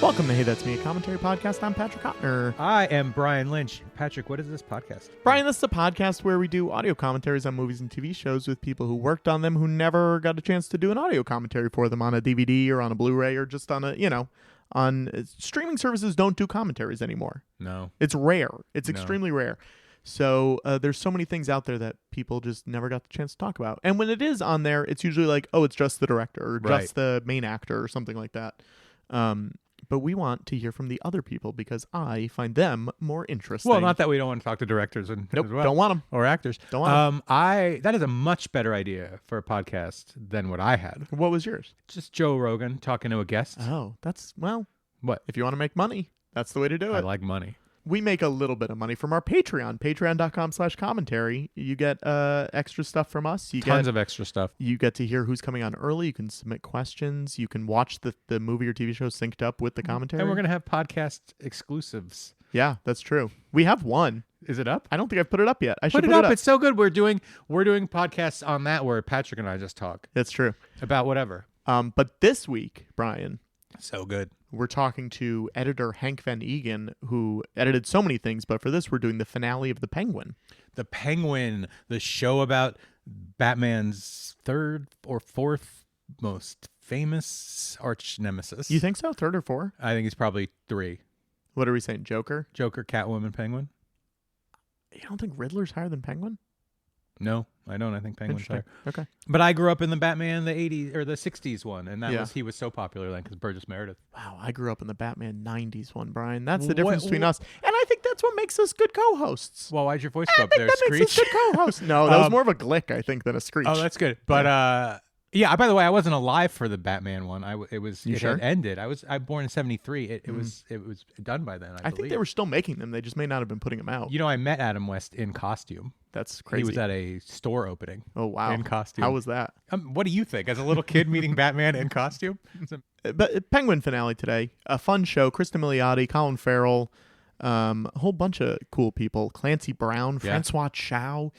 Welcome to Hey That's Me, a commentary podcast. I'm Patrick Hotner. I am Brian Lynch. Patrick, what is this podcast? Brian, this is a podcast where we do audio commentaries on movies and TV shows with people who worked on them who never got a chance to do an audio commentary for them on a DVD or on a Blu-ray or just on on streaming services don't do commentaries anymore. No. It's rare. It's extremely rare. So there's so many things out there that people just never got the chance to talk about. And when it is on there, it's usually like, oh, it's just the director or just the main actor or something like that. But we want to hear from the other people because I find them more interesting. Well, not that we don't want to talk to directors and nope, as well, don't want them. Or actors. Don't want them. That is a much better idea for a podcast than what I had. What was yours? Just Joe Rogan talking to a guest. Oh, that's, well, what? If you want to make money, that's the way to do it. I like money. We make a little bit of money from our Patreon, patreon.com/commentary. You get extra stuff from us. Tons of extra stuff. You get to hear who's coming on early. You can submit questions. You can watch the movie or TV show synced up with the commentary. And we're going to have podcast exclusives. Yeah, that's true. We have one. Is it up? I don't think I've put it up yet. I should put it up. It's so good. We're doing podcasts on that where Patrick and I just talk. That's true. About whatever. But this week, Brian. So good. We're talking to editor Henk Van Eeghen, who edited so many things, but for this, we're doing the finale of The Penguin. The Penguin, the show about Batman's third or fourth most famous arch nemesis. You think so? Third or four? I think he's probably three. What are we saying? Joker, Catwoman, Penguin? You don't think Riddler's higher than Penguin? No, I don't. I think Penguin's higher. Okay. But I grew up in the Batman, the 80s or the 60s one, and he was so popular then because Burgess Meredith. Wow, I grew up in the Batman 90s one, Brian. That's the difference between us. And I think that's what makes us good co-hosts. Well, why'd your voice go up there? That makes us good co-hosts. No, that was more of a glick, I think, than a screech. Oh, that's good. But yeah. By the way, I wasn't alive for the Batman one. It had ended. I was born in '73. It was done by then. I think they were still making them. They just may not have been putting them out. You know, I met Adam West in costume. That's crazy. He was at a store opening. Oh wow! In costume. How was that? What do you think? As a little kid meeting Batman in costume. But Penguin finale today. A fun show. Kristen Milioti, Colin Farrell. A whole bunch of cool people. Clancy Brown, Francois Chow,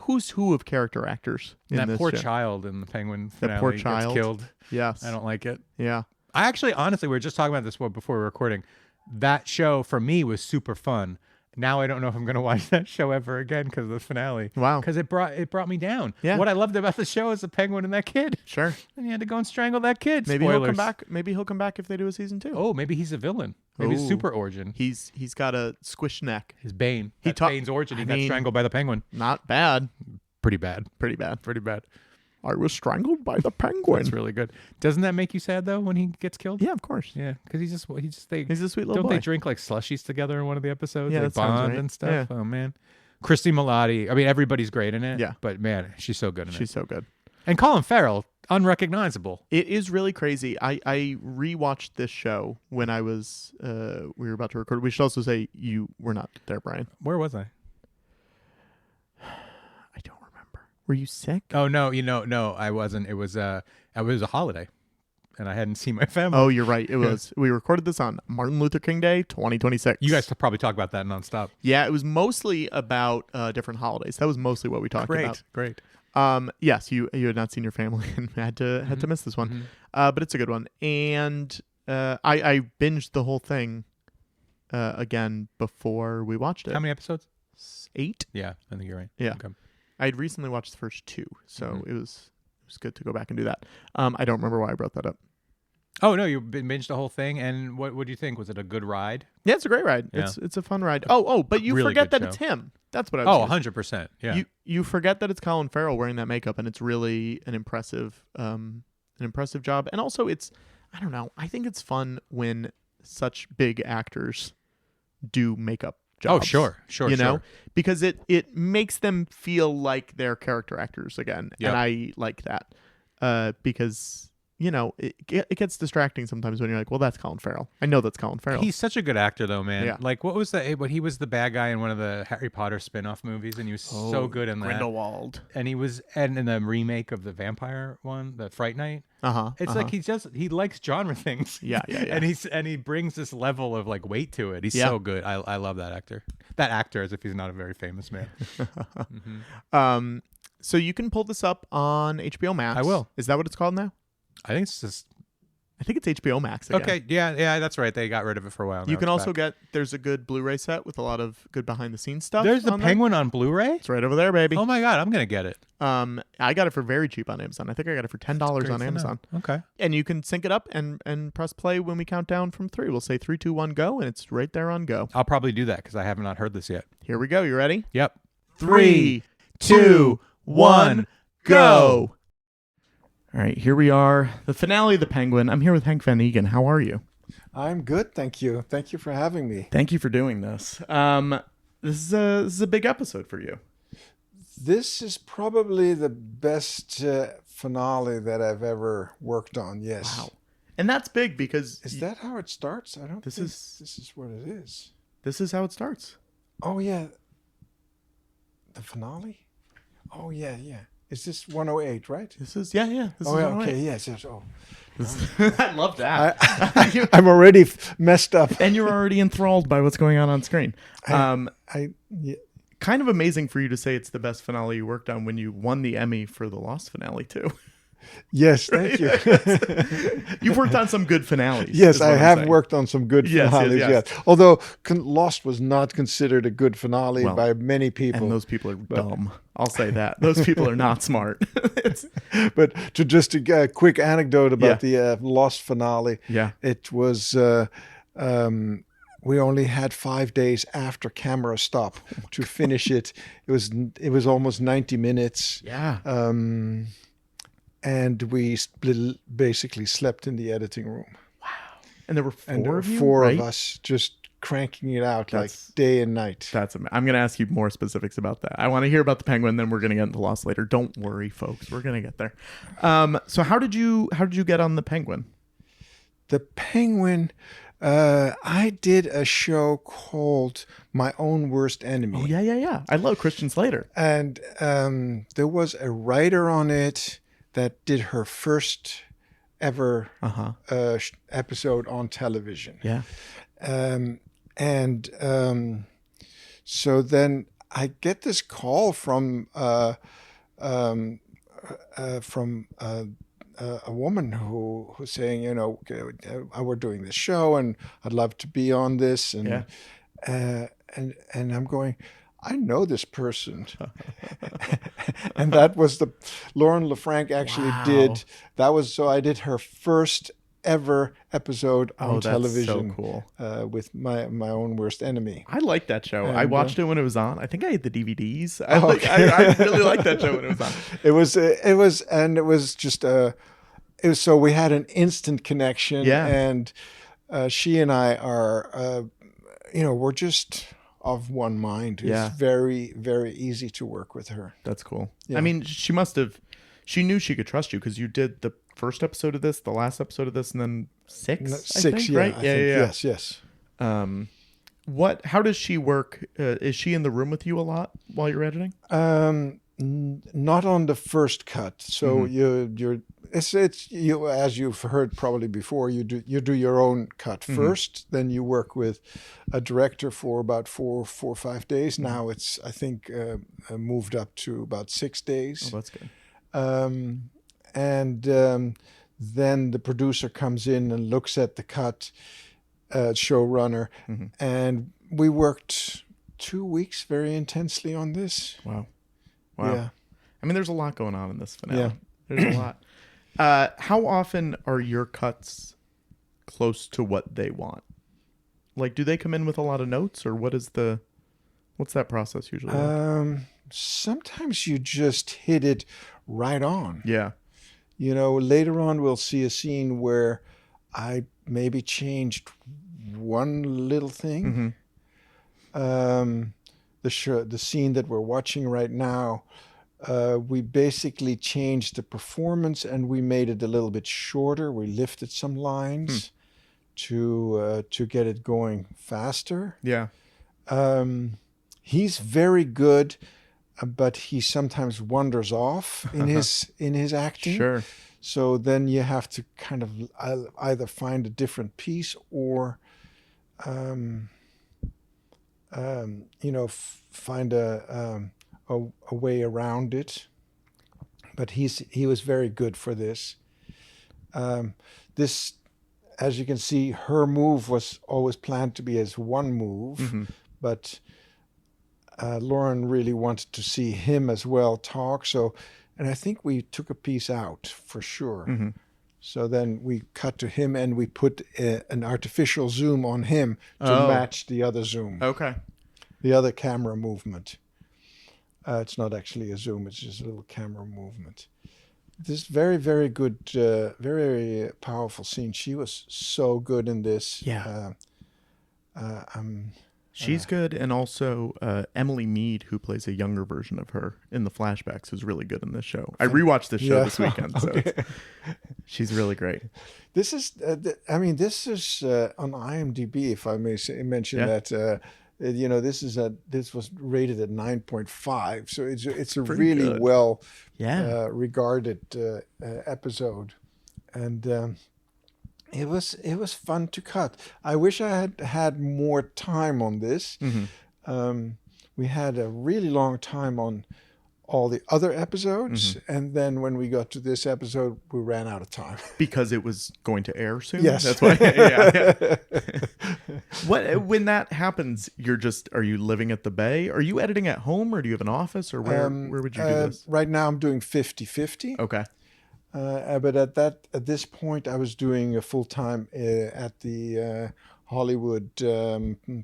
who's who of character actors in that this poor show. Child in the Penguin finale. That poor child gets killed. Yes, I don't like it. Yeah, I actually, honestly, we were just talking about this before we were recording. That show for me was super fun. Now I don't know if I'm going to watch that show ever again because of the finale. Wow, because it brought me down. Yeah. What I loved about the show is the Penguin and that kid. Sure. And he had to go and strangle that kid. Maybe Spoilers. he'll come back. Maybe he'll come back if they do a season 2. Oh, maybe he's a villain. Maybe it's super origin. He's got a squish neck. His Bane. Bane's origin. He got strangled by the Penguin. Not bad. Pretty bad. Pretty bad. Pretty bad. I was strangled by the Penguin. That's really good. Doesn't that make you sad though when he gets killed? Yeah, of course. Yeah, because he's a sweet little boy. Don't they drink like slushies together in one of the episodes? Yeah, they that sounds bond right. and stuff. Yeah. Oh man, Kristen Milioti. I mean, everybody's great in it. Yeah, but man, she's so good in it. She's so good. And Colin Farrell, unrecognizable. It is really crazy. I rewatched this show when I was we were about to record. We should also say you were not there, Brian. Where was I? I don't remember. Were you sick? Oh no, no, I wasn't. It was a holiday, and I hadn't seen my family. Oh, you're right. It was. We recorded this on Martin Luther King Day, 2026. You guys probably talk about that nonstop. Yeah, it was mostly about different holidays. That was mostly what we talked about. Great. Yes, you had not seen your family and had to miss this one, but it's a good one. And I binged the whole thing again before we watched it. How many episodes? 8. Yeah, I think you're right. Yeah, okay. I had recently watched the first 2, so it was good to go back and do that. I don't remember why I brought that up. Oh no, you binged the whole thing, and what do you think? Was it a good ride? Yeah, it's a great ride. Yeah. It's a fun ride. Oh, but you really forget that show. it's him. That's what I was. 100%. Yeah. You forget that it's Colin Farrell wearing that makeup, and it's really an impressive job. And also, I don't know. I think it's fun when such big actors do makeup jobs. Oh, sure. You know, because it makes them feel like they're character actors again, and I like that because. You know, it gets distracting sometimes when you're like, well, that's Colin Farrell. I know that's Colin Farrell. He's such a good actor, though, man. Yeah. Like, what was that? He was the bad guy in one of the Harry Potter spin-off movies, and he was so good in that. Grindelwald. And he was in the remake of the vampire one, the Fright Night. It's like he likes genre things. Yeah. and he brings this level of like weight to it. He's so good. I love that actor. That actor, as if he's not a very famous man. So you can pull this up on HBO Max. I will. Is that what it's called now? I think it's just I think it's HBO Max again. Okay, yeah, that's right. They got rid of it for a while. You Now can it's also back. there's a good Blu-ray set with a lot of good behind-the-scenes stuff. There's the on there. Penguin on Blu-ray? It's right over there, baby. Oh my God, I'm going to get it. I got it for very cheap on Amazon. I think I got it for $10 on Amazon. Okay. And you can sync it up and press play when we count down from 3. We'll say 3, 2, 1, go, and it's right there on go. I'll probably do that because I have not heard this yet. Here we go. You ready? Yep. 3, 2, 1, go. All right, here we are. The finale of The Penguin. I'm here with Henk Van Eeghen. How are you? I'm good, thank you. Thank you for having me. Thank you for doing this. This is a big episode for you. This is probably the best finale that I've ever worked on. Yes. Wow. And that's big because Is that how it starts? I don't This think is- this is what it is. this is how it starts. Oh yeah. The finale? Oh yeah. Is this 108, right? This is This Oh is yeah, all okay, right. yes. Oh. I love that. I'm already messed up. And you're already enthralled by what's going on screen. Yeah. Kind of amazing for you to say it's the best finale you worked on when you won the Emmy for the Lost finale too. Yes, thank you. You've worked on some good finales. Yes, is what I I'm have saying. worked on some good Yes, finales. yes. Yes. Although Lost was not considered a good finale Well, by many people. And those people are dumb. I'll say that. Those people are not smart. But to just a quick anecdote about Yeah. the Lost finale, Yeah. it was we only had 5 days after camera stop to finish it. It was almost 90 minutes, Yeah. and we basically slept in the editing room. And there were And four of you, four right? of us just cranking it out That's- like day and night. I'm going to ask you more specifics about that. I want to hear about the Penguin, then we're going to get into Lost later. Don't worry, folks. We're going to get there. So how did you get on the Penguin? The Penguin, I did a show called My Own Worst Enemy. Oh, yeah. I love Christian Slater. And there was a writer on it that did her first ever episode on television. Yeah. So then I get this call from a woman who's saying, we're doing this show and I'd love to be on this, and I'm going, I know this person. And that was Lauren LaFranc actually did. That was, so I did her first ever episode on television. So cool. With my Own Worst Enemy. I liked that show. And, I watched it when it was on. I think I had the DVDs. Okay. I really liked that show when it was on. It was just so we had an instant connection. Yeah. And she and I are, we're just of one mind. It's very, very easy to work with her. That's cool. Yeah. I mean, she knew she could trust you because you did the first episode of this, the last episode of this, and then six, I think, right? I think. Yes. How does she work? Is she in the room with you a lot while you're editing? Not on the first cut. So it's you, as you've heard probably before, you do your own cut first, then you work with a director for about 4 or 5 days. Now it's, I think, moved up to about 6 days. Oh, that's good. Then the producer comes in and looks at the cut, showrunner, and we worked 2 weeks very intensely on this. Wow. Yeah. I mean, there's a lot going on in this finale. Yeah. There's a lot. How often are your cuts close to what they want? Like, do they come in with a lot of notes, or what's that process usually like? Sometimes you just hit it right on. Yeah. Later on we'll see a scene where I maybe changed one little thing. The scene that we're watching right now, we basically changed the performance and we made it a little bit shorter. We lifted some lines to get it going faster. Yeah. He's very good, but he sometimes wanders off in his acting. Sure. So then you have to kind of either find a different piece or, find a way around it. But he was very good for this. as you can see, her move was always planned to be as one move, but Lauren really wanted to see him as well talk. So, and I think we took a piece out for sure. So then we cut to him and we put an artificial zoom on him to match the other zoom. Okay. The other camera movement. It's not actually a zoom, it's just a little camera movement. This very, very good, very powerful scene. She was so good in this. Yeah. She's good, and also Emily Mead, who plays a younger version of her in the flashbacks, is really good in this show. I rewatched this show this weekend, so she's really great. This is, this is on IMDb, if I may mention that. This was rated at 9.5, so it's a really good. well regarded episode, and it was fun to cut. I wish I had had more time on this. We had a really long time on all the other episodes, and then when we got to this episode, we ran out of time because it was going to air soon. Yes, that's why. Yeah. When that happens, are you living at the Bay? Are you editing at home, or do you have an office, or where would you do this? Right now, I'm doing 50-50. Okay. But at this point, I was doing a full time at the Hollywood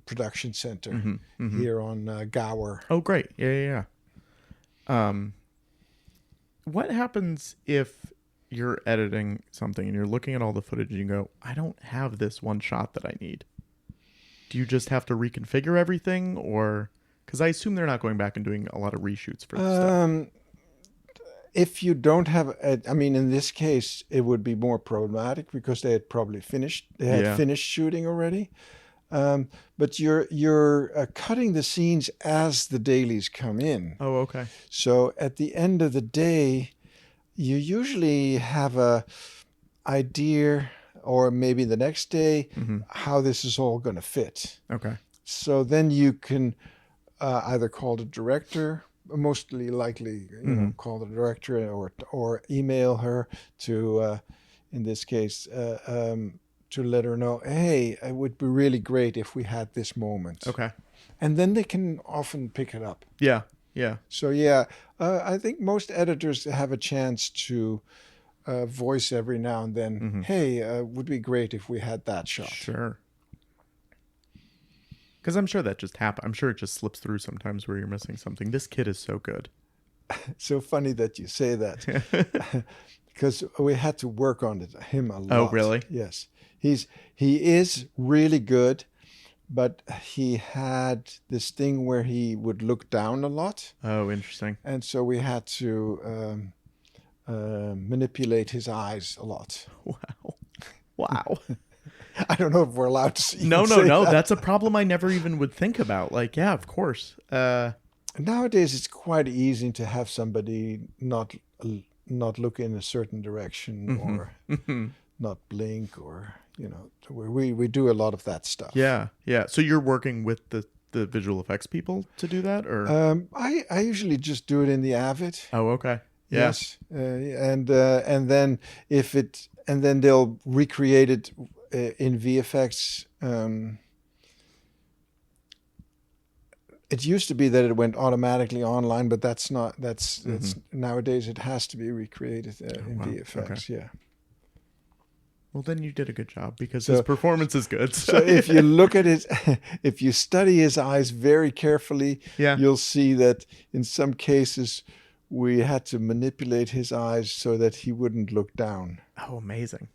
Production Center here on Gower. Oh, great! Yeah. What happens if you're editing something and you're looking at all the footage and you go, I don't have this one shot that I need? Do you just have to reconfigure everything, or because I assume they're not going back and doing a lot of reshoots for this stuff? If you don't have, in this case, it would be more problematic because they had probably finished. They had finished shooting already. But you're cutting the scenes as the dailies come in. Oh, okay. So at the end of the day, you usually have a idea, or maybe the next day, how this is all going to fit. Okay. So then you can either call the director, mostly likely, call the director, or email her to, in this case, to let her know, hey, it would be really great if we had this moment. Okay. And then they can often pick it up. Yeah. So I think most editors have a chance to voice every now and then, hey, would be great if we had that shot. Sure. Because I'm sure that just happens. I'm sure it just slips through sometimes where you're missing something. This kid is so good. So funny that you say that. Because we had to work on him a lot. Oh, really? Yes. He is really good, but he had this thing where he would look down a lot. Oh, interesting. And so we had to manipulate his eyes a lot. Wow. I don't know if we're allowed to see. No. That's a problem I never even would think about. Like, yeah, of course. Nowadays, it's quite easy to have somebody not look in a certain direction or not blink, or we do a lot of that stuff. Yeah. So you're working with the visual effects people to do that, or I usually just do it in the Avid. Oh, okay. Yeah. Yes, and then then they'll recreate it in VFX. It used to be that it went automatically online, but that's nowadays it has to be recreated in VFX. Okay. Yeah. Well, then you did a good job, because his performance is good. So if you look at if you study his eyes very carefully, you'll see that in some cases we had to manipulate his eyes so that he wouldn't look down. Oh, amazing.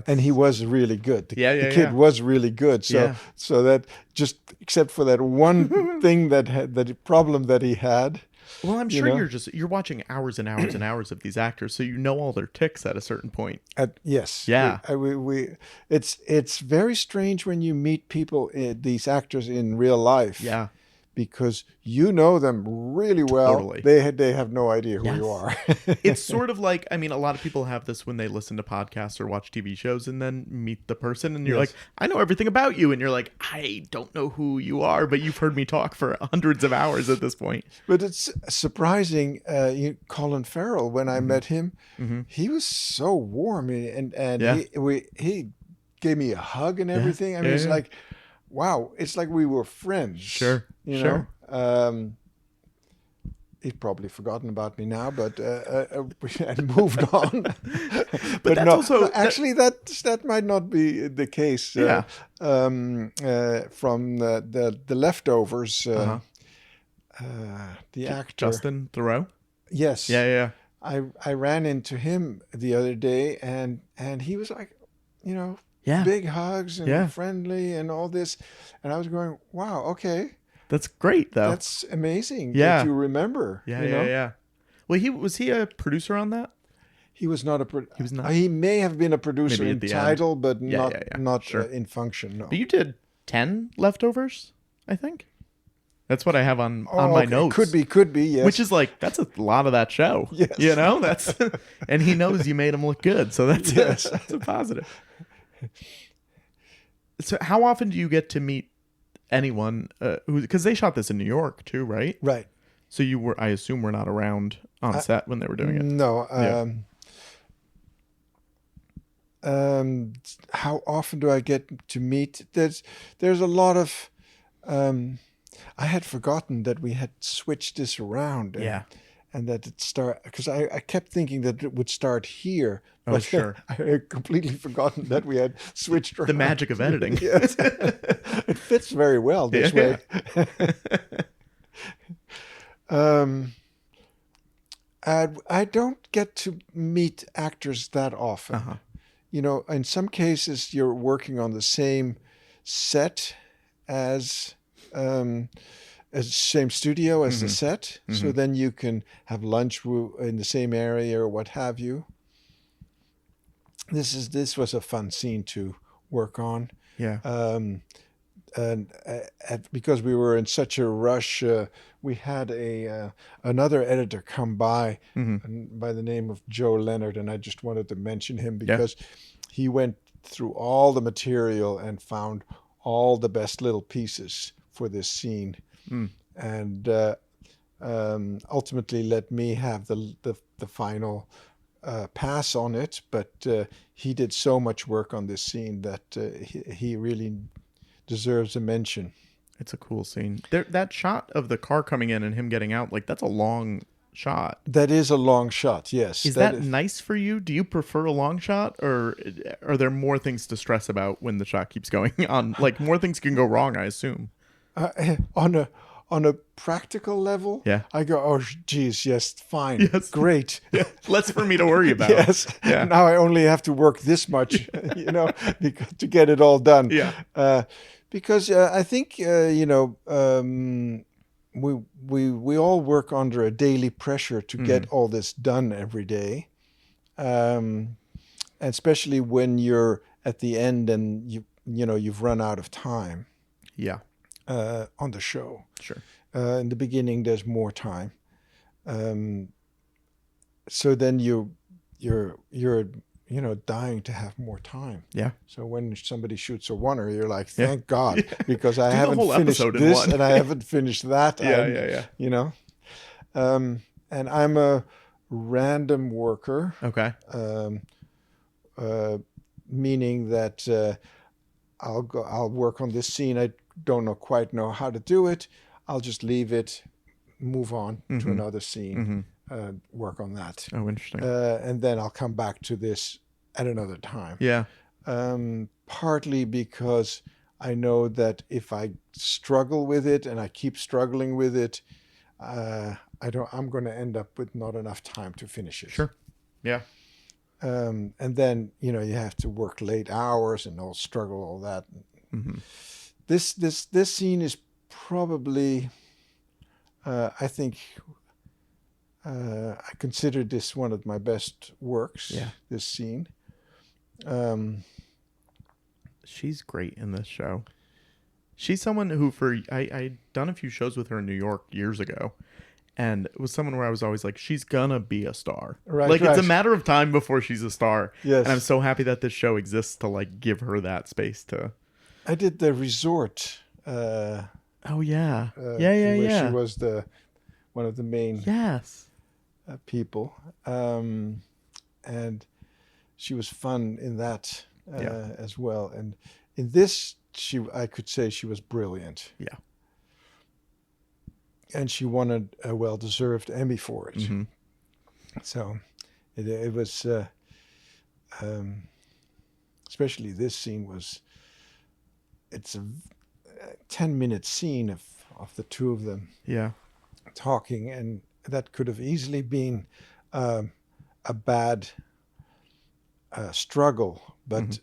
And he was really good. The kid was really good. So that just, except for that one thing that problem that he had. Well, I'm sure you're watching hours and hours and hours of these actors, so you know all their tics at a certain point. Yes. Yeah. It's very strange when you meet people, these actors in real life. Yeah. because you know them really well. Totally. They have no idea who Yes. you are. It's sort of like, I mean, a lot of people have this when they listen to podcasts or watch TV shows and then meet the person and you're Yes. like, I know everything about you. And you're like, I don't know who you are, but you've heard me talk for hundreds of hours at this point. But it's surprising. Colin Farrell, when I met him, he was so warm, and Yeah. he gave me a hug and everything. I mean, Yeah, it's yeah. like, wow, it's like we were friends. Sure, you sure. know. He's probably forgotten about me now, but and moved on. but that's no, also- no, actually, that might not be the case. Yeah. From the leftovers, the actor Justin Theroux? Yes. Yeah. I ran into him the other day, and he was like, Yeah. big hugs and Yeah. friendly and all this, and I was going, wow, okay, That's great, though. that's amazing Yeah. that you remember. Yeah. Well, was he a producer on that? He was not He was not? He may have been a producer Maybe at in the title, but Yeah, not Sure. in function. No. But you did 10 leftovers, I think. That's what I have on my okay. notes. Could be. Yes. Which is like, that's a lot of that show. Yes. That's, and he knows you made him look good. So that's, Yes. that's a positive. So how often do you get to meet anyone because they shot this in New York too, right? right. So I assume were not around on set when they were doing it. No. Yeah. How often do I get to meet? There's a lot of. I had forgotten that we had switched this around. And that it start because I kept thinking that it would start here. Oh, But sure. I had completely forgotten that we had switched around. The magic of editing. Yes. It fits very well this Yeah. way. I don't get to meet actors that often. Uh-huh. In some cases, you're working on the same set as same studio as the set. So then you can have lunch in the same area or what have you. This was a fun scene to work on. Yeah. And because we were in such a rush, we had another editor come by by the name of Joe Leonard, and I just wanted to mention him because he went through all the material and found all the best little pieces for this scene, and ultimately let me have the final pass on it. But he did so much work on this scene that he really deserves a mention. It's a cool scene. That shot of the car coming in and him getting out, like that's a long shot. That is a long shot, yes. Is that nice for you? Do you prefer a long shot, or are there more things to stress about when the shot keeps going on? Like more things can go wrong, I assume. On a practical level, Yeah. I go, oh, geez, yes, fine, Yes. great. Less for me to worry about. Yes. Yeah. Now I only have to work this much, to get it all done. Yeah. Because I think we all work under a daily pressure to get all this done every day, and especially when you're at the end and you've run out of time. Yeah. On the show. Sure. In the beginning, there's more time. So then you're dying to have more time. Yeah. So when somebody shoots a oneer, you're like, thank God, because I Do the haven't whole finished episode in this one. and I haven't finished that. Yeah. And I'm a random worker, Okay. meaning that I'll work on this scene. I don't quite know how to do it. I'll just leave it, move on to another scene, work on that. Oh, interesting. And then I'll come back to this at another time. Yeah. Partly because I know that if I struggle with it and I keep struggling with it, I'm going to end up with not enough time to finish it. Sure. Yeah. And then you have to work late hours and all struggle, all that. This scene is probably, I think, I consider this one of my best works. Yeah. This scene. She's great in this show. She's someone who I done a few shows with her in New York years ago. And it was someone where I was always like, she's gonna be a star. Right, like, right. it's a matter of time before she's a star. Yes. And I'm so happy that this show exists to, like, give her that space to... I did the resort. Oh, yeah. Where She was one of the main people. And she was fun in that as well. And in this, I could say she was brilliant. Yeah. And she won a well-deserved Emmy for it. Mm-hmm. So it was, especially this scene it's a 10-minute scene of the two of them talking, and that could have easily been a bad struggle, but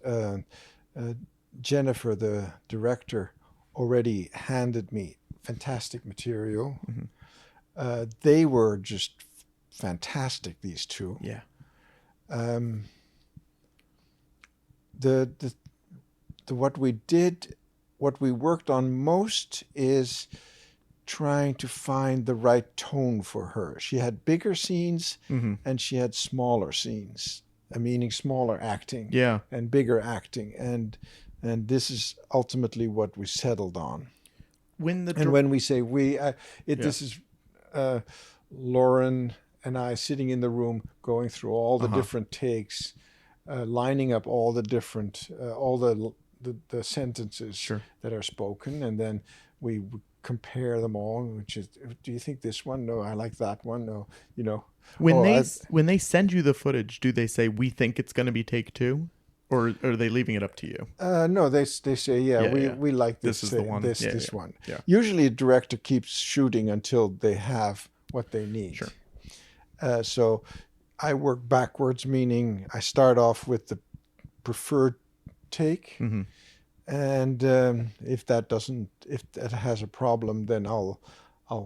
Jennifer, the director, already handed me fantastic material. Mm-hmm. They were just fantastic, these two. Yeah. What we worked on most is trying to find the right tone for her. She had bigger scenes and she had smaller scenes, meaning smaller acting and bigger acting. And this is ultimately what we settled on. When we say this is Lauren and I sitting in the room going through all the different takes, lining up all the different, all the sentences that are spoken, and then we compare them all. Which is, do you think this one? No, I like that one. No, you know. When they send you the footage, do they say we think it's going to be take two, or are they leaving it up to you? No, they say we like this. This is the one. This one. Yeah. Usually, a director keeps shooting until they have what they need. Sure. So I work backwards, meaning I start off with the preferred take, and if that has a problem, then I'll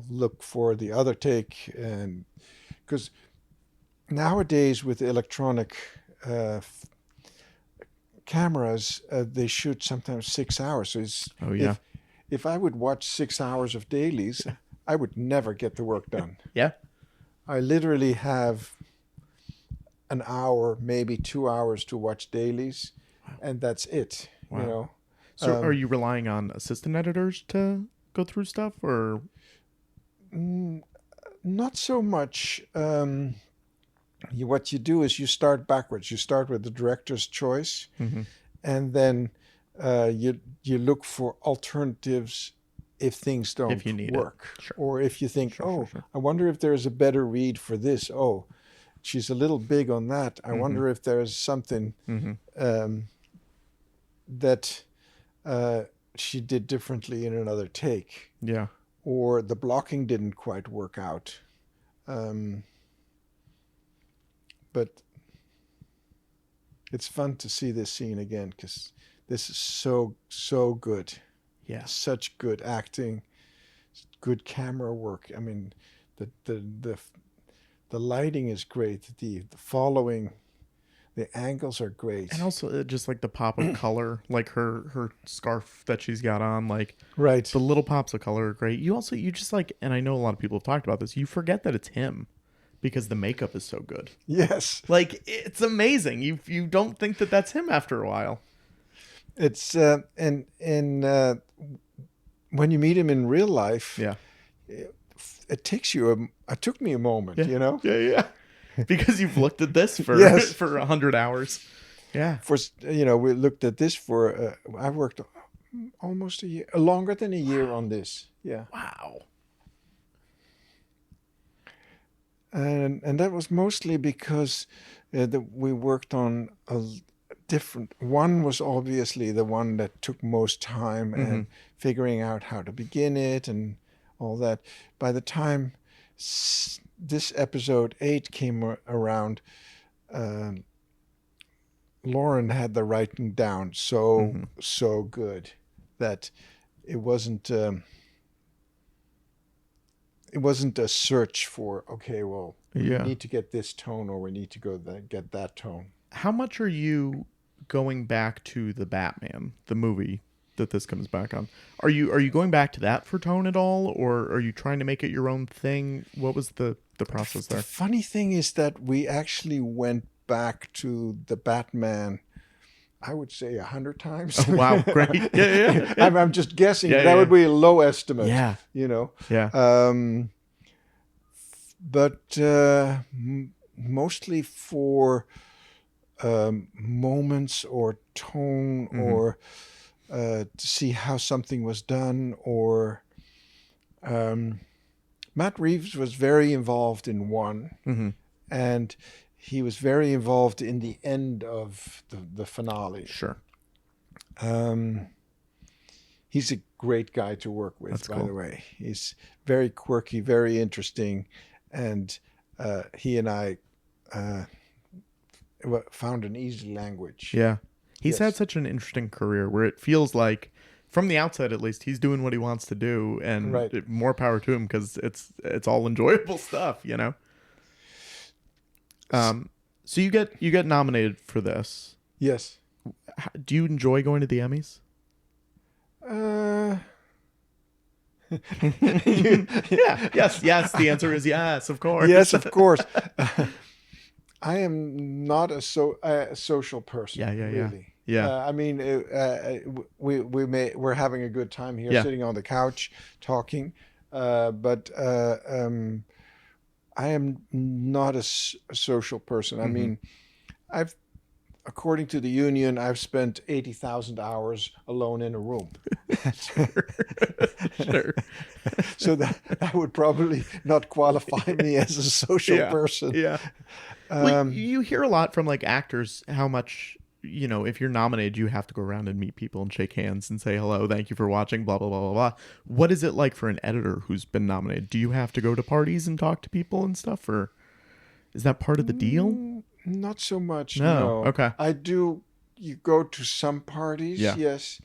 look for the other take, and because nowadays with electronic cameras, they shoot sometimes 6 hours. So if I would watch 6 hours of dailies, I would never get the work done. Yeah. I literally have an hour, maybe 2 hours to watch dailies, and that's it. Wow. You know. So are you relying on assistant editors to go through stuff, or? Not so much. What you do is you start backwards. You start with the director's choice, and then you look for alternatives if things don't work, or if you think, I wonder if there's a better read for this. Oh, she's a little big on that. I wonder if there's something that she did differently in another take. Yeah. Or the blocking didn't quite work out. But it's fun to see this scene again because this is so good. Yeah. Such good acting, good camera work. I mean, the lighting is great. The following, the angles are great. And also just like the pop of color, like her scarf that she's got on, like the little pops of color are great. You just like, and I know a lot of people have talked about this, you forget that it's him because the makeup is so good. Yes. Like, it's amazing. You don't think that that's him after a while. It's and when you meet him in real life, it took me a moment, you know. Yeah. Because you've looked at this for for 100 hours. Yeah. We looked at this for I worked almost a year, longer than a year on this. Yeah. Wow. And that was mostly because we worked on a different. One was obviously the one that took most time and figuring out how to begin it and all that. By the time this episode 8 came around, Lauren had the writing down so good that it wasn't a search for, we need to get this tone or we need to get that tone. How much are you going back to the Batman, the movie, that this comes back on. Are you going back to that for tone at all, or are you trying to make it your own thing? What was the process there? The funny thing is that we actually went back to the Batman, I would say 100 times. Oh, wow, great. Yeah. I'm just guessing. That would be a low estimate. Yeah. Yeah. But mostly for moments or tone, or to see how something was done, or Matt Reeves was very involved in one, and he was very involved in the end of the finale. Sure. He's a great guy to work with. That's by cool. the way. He's very quirky, very interesting, and he and I found an easy language. Yeah. He's Yes. had such an interesting career where it feels like, from the outside at least, he's doing what he wants to do, and Right. more power to him, because it's all enjoyable stuff, you know. So you get nominated for this. Yes. Do you enjoy going to the Emmys? Yeah. Yes. The answer is yes, of course. Yes, of course. I am not a social person. Yeah. Really. Yeah. I mean, we're having a good time here, Yeah. sitting on the couch talking, but I am not a social person. I mean, according to the union, I've spent 80,000 hours alone in a room. Sure. So that would probably not qualify me as a social person. Yeah. Well, you hear a lot from like actors how much, if you're nominated, you have to go around and meet people and shake hands and say hello, thank you for watching, blah, blah, blah, blah, blah. What is it like for an editor who's been nominated? Do you have to go to parties and talk to people and stuff, or is that part of the deal? Not so much. No. No. Okay. I do. You go to some parties. Yeah. Yes.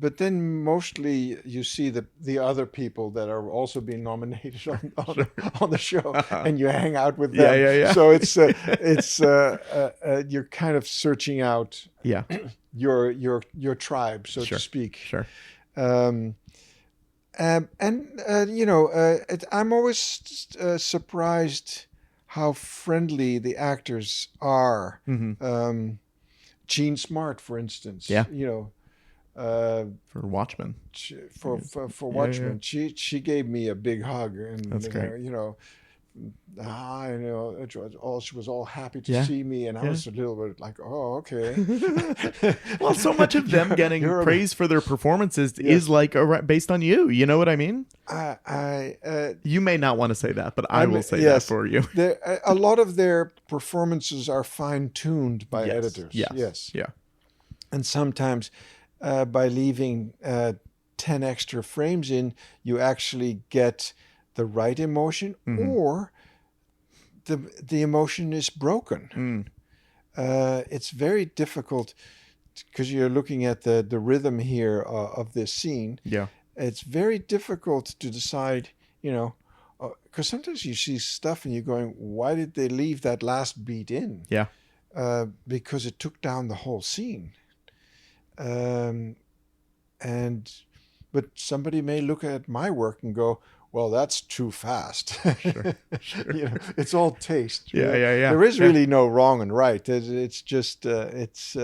But then mostly you see the other people that are also being nominated on the show, and you hang out with them. Yeah. So it's you're kind of searching out Yeah. your tribe, so Sure. to speak. Sure. I'm always surprised how friendly the actors are. Jean Smart, for instance. Yeah. For Watchmen. For Watchmen, she gave me a big hug, and That's great. She was all happy to see me, and I was a little bit like, oh, okay. Well, so much of them getting You're a- praise for their performances is like based on you. You know what I mean? You may not want to say that, but I will say that for you. A lot of their performances are fine-tuned by editors. Yes. Yeah. And sometimes by leaving 10 extra frames in, you actually get the right emotion, or the emotion is broken. It's very difficult because you're looking at the rhythm here of this scene. Yeah. It's very difficult to decide, because sometimes you see stuff and you're going, why did they leave that last beat in? Yeah. Because it took down the whole scene. But somebody may look at my work and go, well, that's too fast. Sure. It's all taste. Yeah. There is really no wrong and right. It's just it's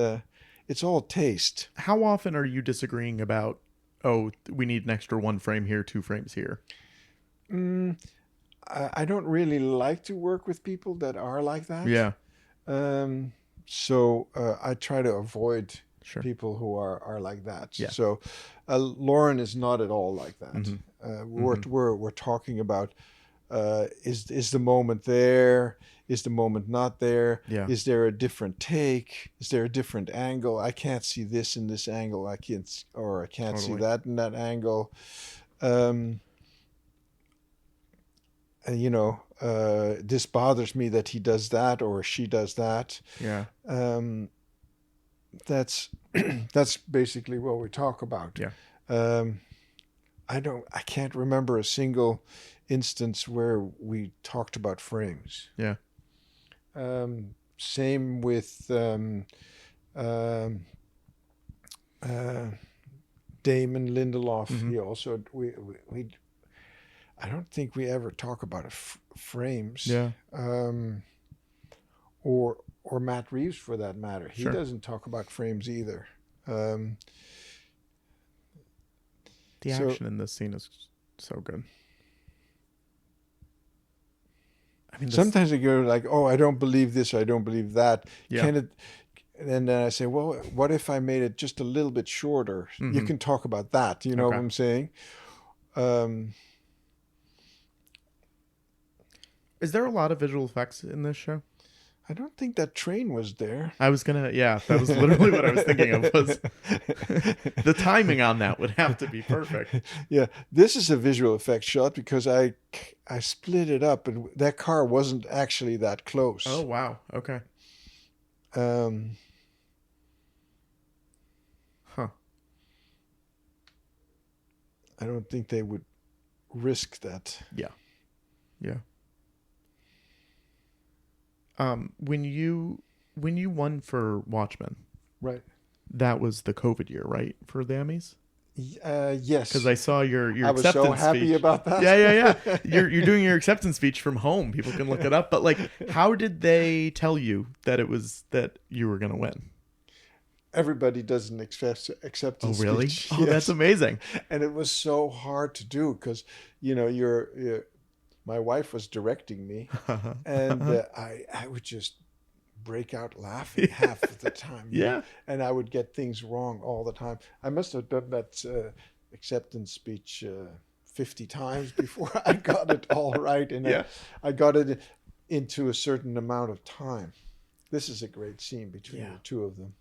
all taste. How often are you disagreeing about, oh, we need an extra 1 frame here, 2 frames here? I don't really like to work with people that are like that. Yeah. So I try to avoid people who are like that. Yeah. So Lauren is not at all like that. We're talking about is the moment there? Is the moment not there? Yeah. Is there a different take? Is there a different angle? I can't see this in this angle. I can't see that in that angle. This bothers me that he does that or she does that. Yeah. That's basically what we talk about. Yeah. I can't remember a single instance where we talked about frames. Yeah. same with Damon Lindelof. Mhm. He also we I don't think we ever talk about frames. Yeah. Or Matt Reeves for that matter. He Sure. doesn't talk about frames either. Um, The So- action in this scene is so good. I mean, Sometimes I go like, "Oh, I don't believe this. Or I don't believe that." Yeah. Can it? And then I say, "Well, what if I made it just a little bit shorter? You Mhm. can talk about that." You know Okay. what I'm saying? Is there a lot of visual effects in this show? I don't think that train was there. I was gonna, yeah, that was literally what I was thinking of. Was the timing on that would have to be perfect. Yeah, this is a visual effect shot because I split it up, and that car wasn't actually that close. Oh wow, okay, Um, huh? I don't think they would risk that. Yeah. When you won for Watchmen, Right. that was the COVID year, right, for the Emmys? Yes. Because I saw your I was acceptance so happy speech. about that. Yeah. You're doing your acceptance speech from home. People can look it up. But like, how did they tell you that that you were gonna win? Everybody does an acceptance Oh really? speech. Oh, that's amazing. And it was so hard to do because, you're my wife was directing me, and I would just break out laughing half of the time. Yeah. And I would get things wrong all the time. I must have done that acceptance speech 50 times before I got it all right. And Yeah. I got it into a certain amount of time. This is a great scene between the two of them.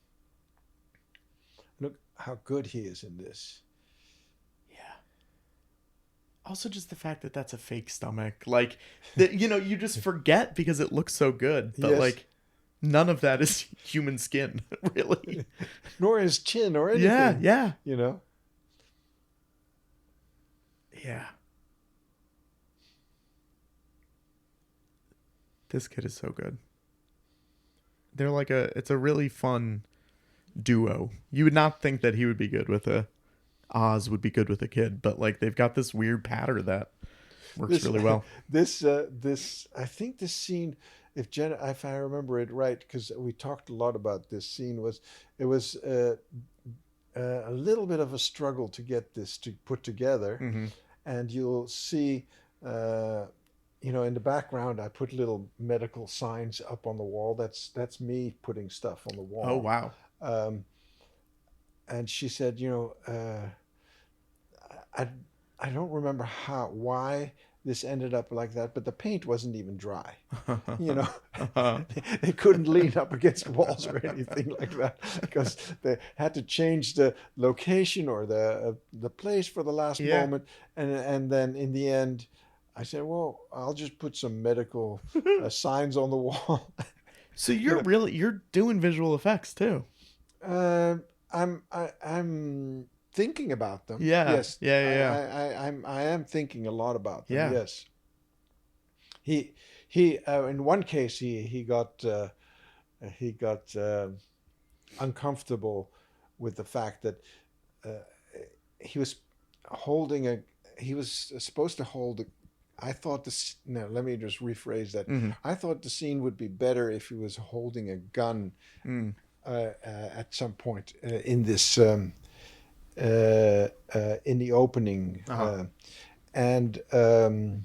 Look how good he is in this. Also, just the fact that that's a fake stomach, like that, you just forget because it looks so good, but Yes. like none of that is human skin, really. Nor his chin or anything. Yeah. Yeah. This kid is so good. They're like it's a really fun duo. You would not think that he would be good with Oz would be good with a kid, but like they've got this weird pattern that works really well. This I think this scene, if I remember it right, because we talked a lot about this scene, it was a little bit of a struggle to get this to put together, Mm-hmm. and you'll see. In the background, I put little medical signs up on the wall. That's me putting stuff on the wall. Oh wow. And she said, I don't remember why this ended up like that, but the paint wasn't even dry. They couldn't lean up against walls or anything like that because they had to change the location or the place for the last moment. And then in the end, I said, well, I'll just put some medical signs on the wall. So you're doing visual effects too. I'm thinking about them. Yeah. Yes. Yeah. I am thinking a lot about them. Yeah. Yes. He in one case he got uncomfortable with the fact that he was supposed to hold I thought this. No, let me just rephrase that. Mm-hmm. I thought the scene would be better if he was holding a gun at some point in this in the opening, and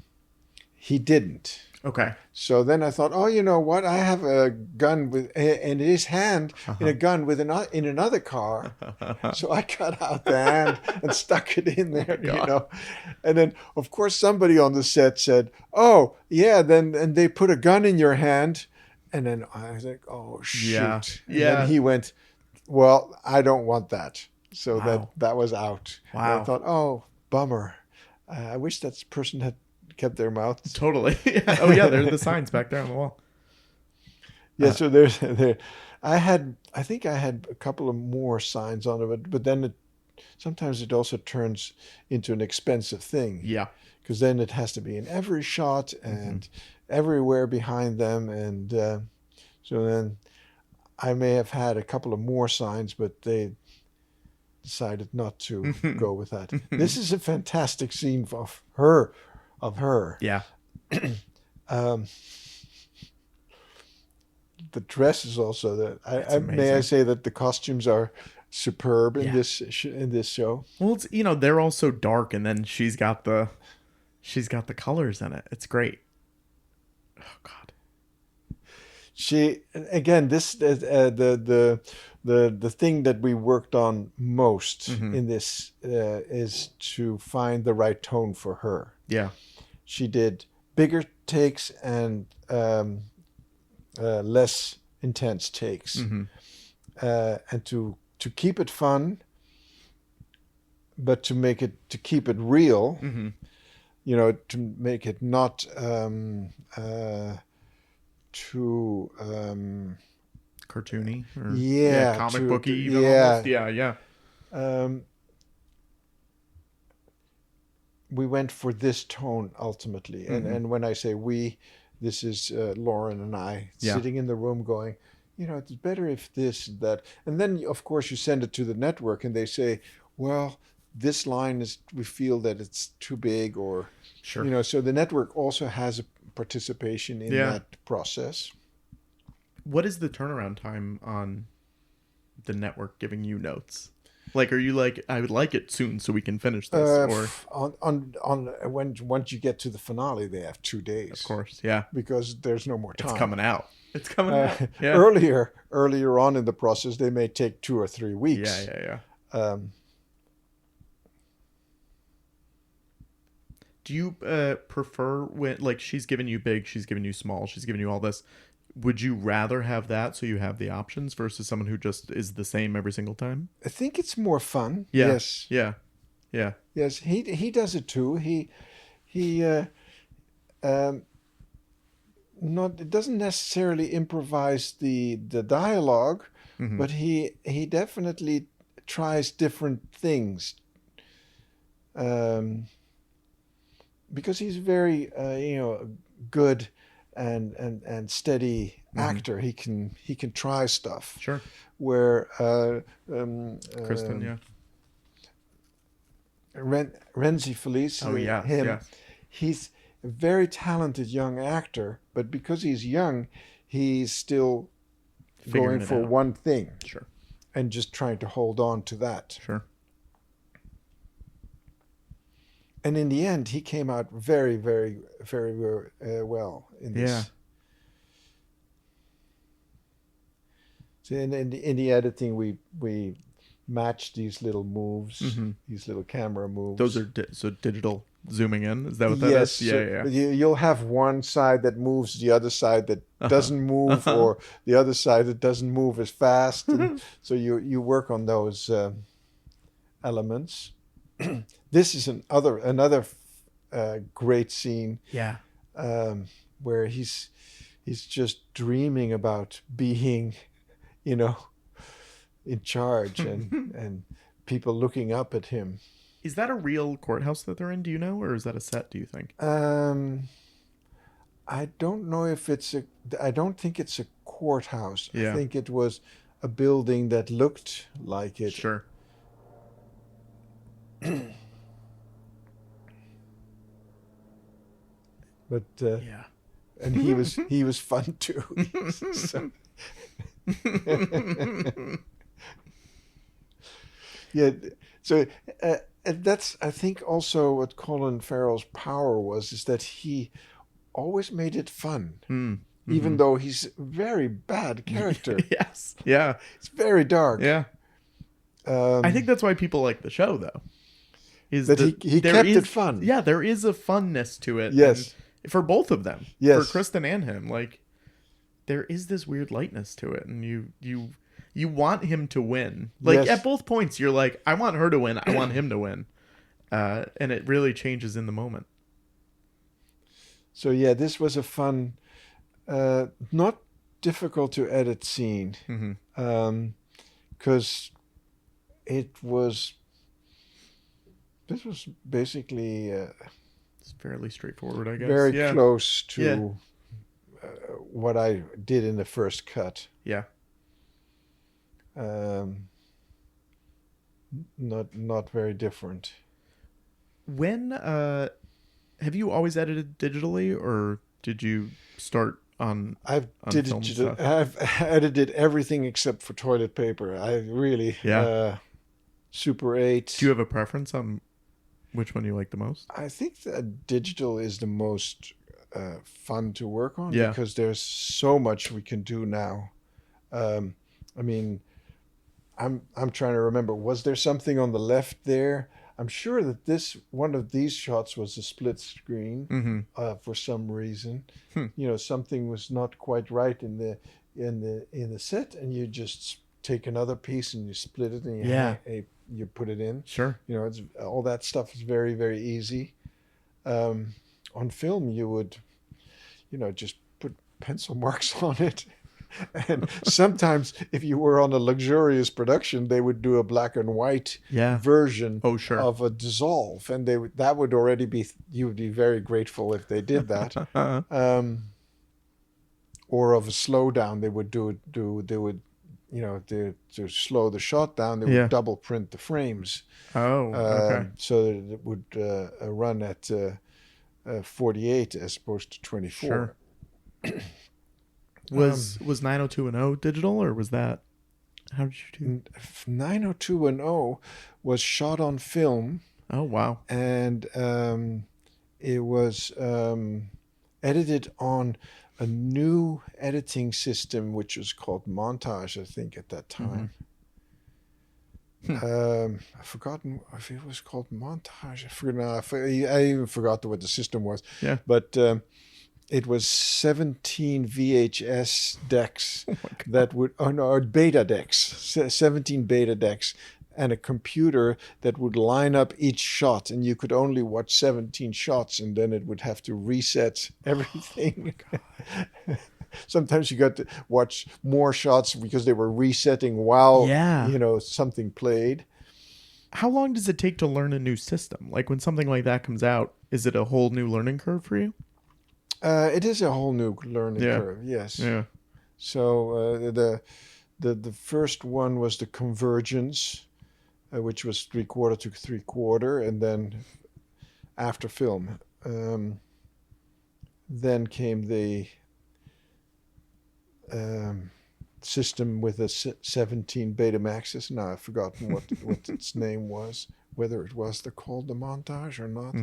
he didn't. Okay. So then I thought, oh, you know what? I have a gun in his hand, in a gun in another car. So I cut out the hand and stuck it in there, And then, of course, somebody on the set said, oh, yeah, and they put a gun in your hand. And then I was like, oh, shoot. Yeah. And then he went, well, I don't want that. So Wow. that was out. Wow. And I thought, oh, bummer. I wish that person had kept their mouths. Totally. Oh yeah, there's the signs back there on the wall. Yeah, so I think I had a couple of more signs on it, but then sometimes it also turns into an expensive thing. Yeah. Because then it has to be in every shot and everywhere behind them, and So then I may have had a couple of more signs, but they decided not to go with that. This is a fantastic scene of her. Yeah. The dress is also that. It's May I amazing. say that the costumes are superb in Yeah. this show. Well, it's, they're all so dark, and then she's got the colors in it. It's great. Oh God. She again this the thing that we worked on most in this is to find the right tone for her. Yeah. She did bigger takes and less intense takes, and to keep it fun, but to keep it real. To make it not too Cartoony. Or, yeah, comic booky. Even yeah. almost. Yeah. We went for this tone ultimately, and when I say we, this is Lauren and I sitting in the room going, it's better if this that, and then of course you send it to the network and they say, well, this line we feel that it's too big, or Sure. So the network also has a participation in that process. What is the turnaround time on the network giving you notes? Like, are you like, I would like it soon so we can finish this? Or on when once you get to the finale, they have 2 days. Of course, yeah, because there's no more time. It's coming out. Yeah. Earlier on in the process, they may take 2 or 3 weeks. Yeah. Do you prefer when, like, she's giving you big, she's giving you small, she's giving you all this? Would you rather have that so you have the options versus someone who just is the same every single time? I think it's more fun. Yeah. Yes. Yeah. Yes, he does it too. He not it doesn't necessarily improvise the dialogue, but he definitely tries different things. Because he's very good and steady actor. He can try stuff. Sure. Where Kristen, yeah. Renzi Felice, he's a very talented young actor, but because he's young, he's still going for one thing. Sure. And just trying to hold on to that. Sure. And in the end, he came out very, very, very well in this. Yeah. So in the editing, we matched these little moves, these little camera moves. Those are so digital zooming in. Is that what that yes, is? Yeah. You'll have one side that moves, the other side that doesn't move, or the other side that doesn't move as fast. And so you work on those elements. This is another great scene. Yeah. Where he's just dreaming about being, in charge and people looking up at him. Is that a real courthouse that they're in? Do you know, or is that a set? Do you think? I don't know if I don't think it's a courthouse. Yeah. I think it was a building that looked like it. Sure. But yeah, and he was fun too. Yeah, so and that's, I think, also what Colin Farrell's power is that he always made it fun, even though he's a very bad character. Yes, yeah, it's very dark. Yeah, I think that's why people like the show, though. Is that he kept it fun? Yeah, there is a funness to it. Yes, for both of them. Yes, for Kristen and him, like there is this weird lightness to it, and you want him to win. Like at both points, you're like, I want her to win, I want him to win, and it really changes in the moment. So yeah, this was a fun, not difficult to edit scene, because this was basically it's fairly straightforward, I guess. Very close to what I did in the first cut. Yeah. Not very different. When have you always edited digitally, or did you start on film stuff? I've edited everything except for toilet paper. I really Super 8. Do you have a preference on which one you like the most? I think that digital is the most fun to work on because there's so much we can do now. I mean, I'm trying to remember. Was there something on the left there? I'm sure that one of these shots was a split screen for some reason. Something was not quite right in the set, and you just take another piece and you split it and you put it in. Sure. It's all that stuff is very, very easy. On film, you would, just put pencil marks on it. And sometimes if you were on a luxurious production, they would do a black and white version of a dissolve. And that would already be, you would be very grateful if they did that. Or of a slowdown, they would to slow the shot down, they would double print the frames. Oh, okay. So that it would run at 48 as opposed to 24. Sure. Was 90210 digital, or was that, how did you do? 90210 was shot on film. Oh, wow. And it was edited on a new editing system, which was called Montage, I think, at that time. I've forgotten if it was called Montage. I even forgot what the system was. Yeah. But it was 17 VHS decks beta decks, 17 beta decks, and a computer that would line up each shot, and you could only watch 17 shots, and then it would have to reset everything. Oh, sometimes you got to watch more shots because they were resetting while something played. How long does it take to learn a new system? Like when something like that comes out, is it a whole new learning curve for you? It is a whole new learning curve, yes. Yeah. So the first one was the convergence, which was 3/4 to 3/4, and then after film. Then came the system with the 17 Betamaxes. Now I've forgotten what its name was, whether it was called the Montage or not.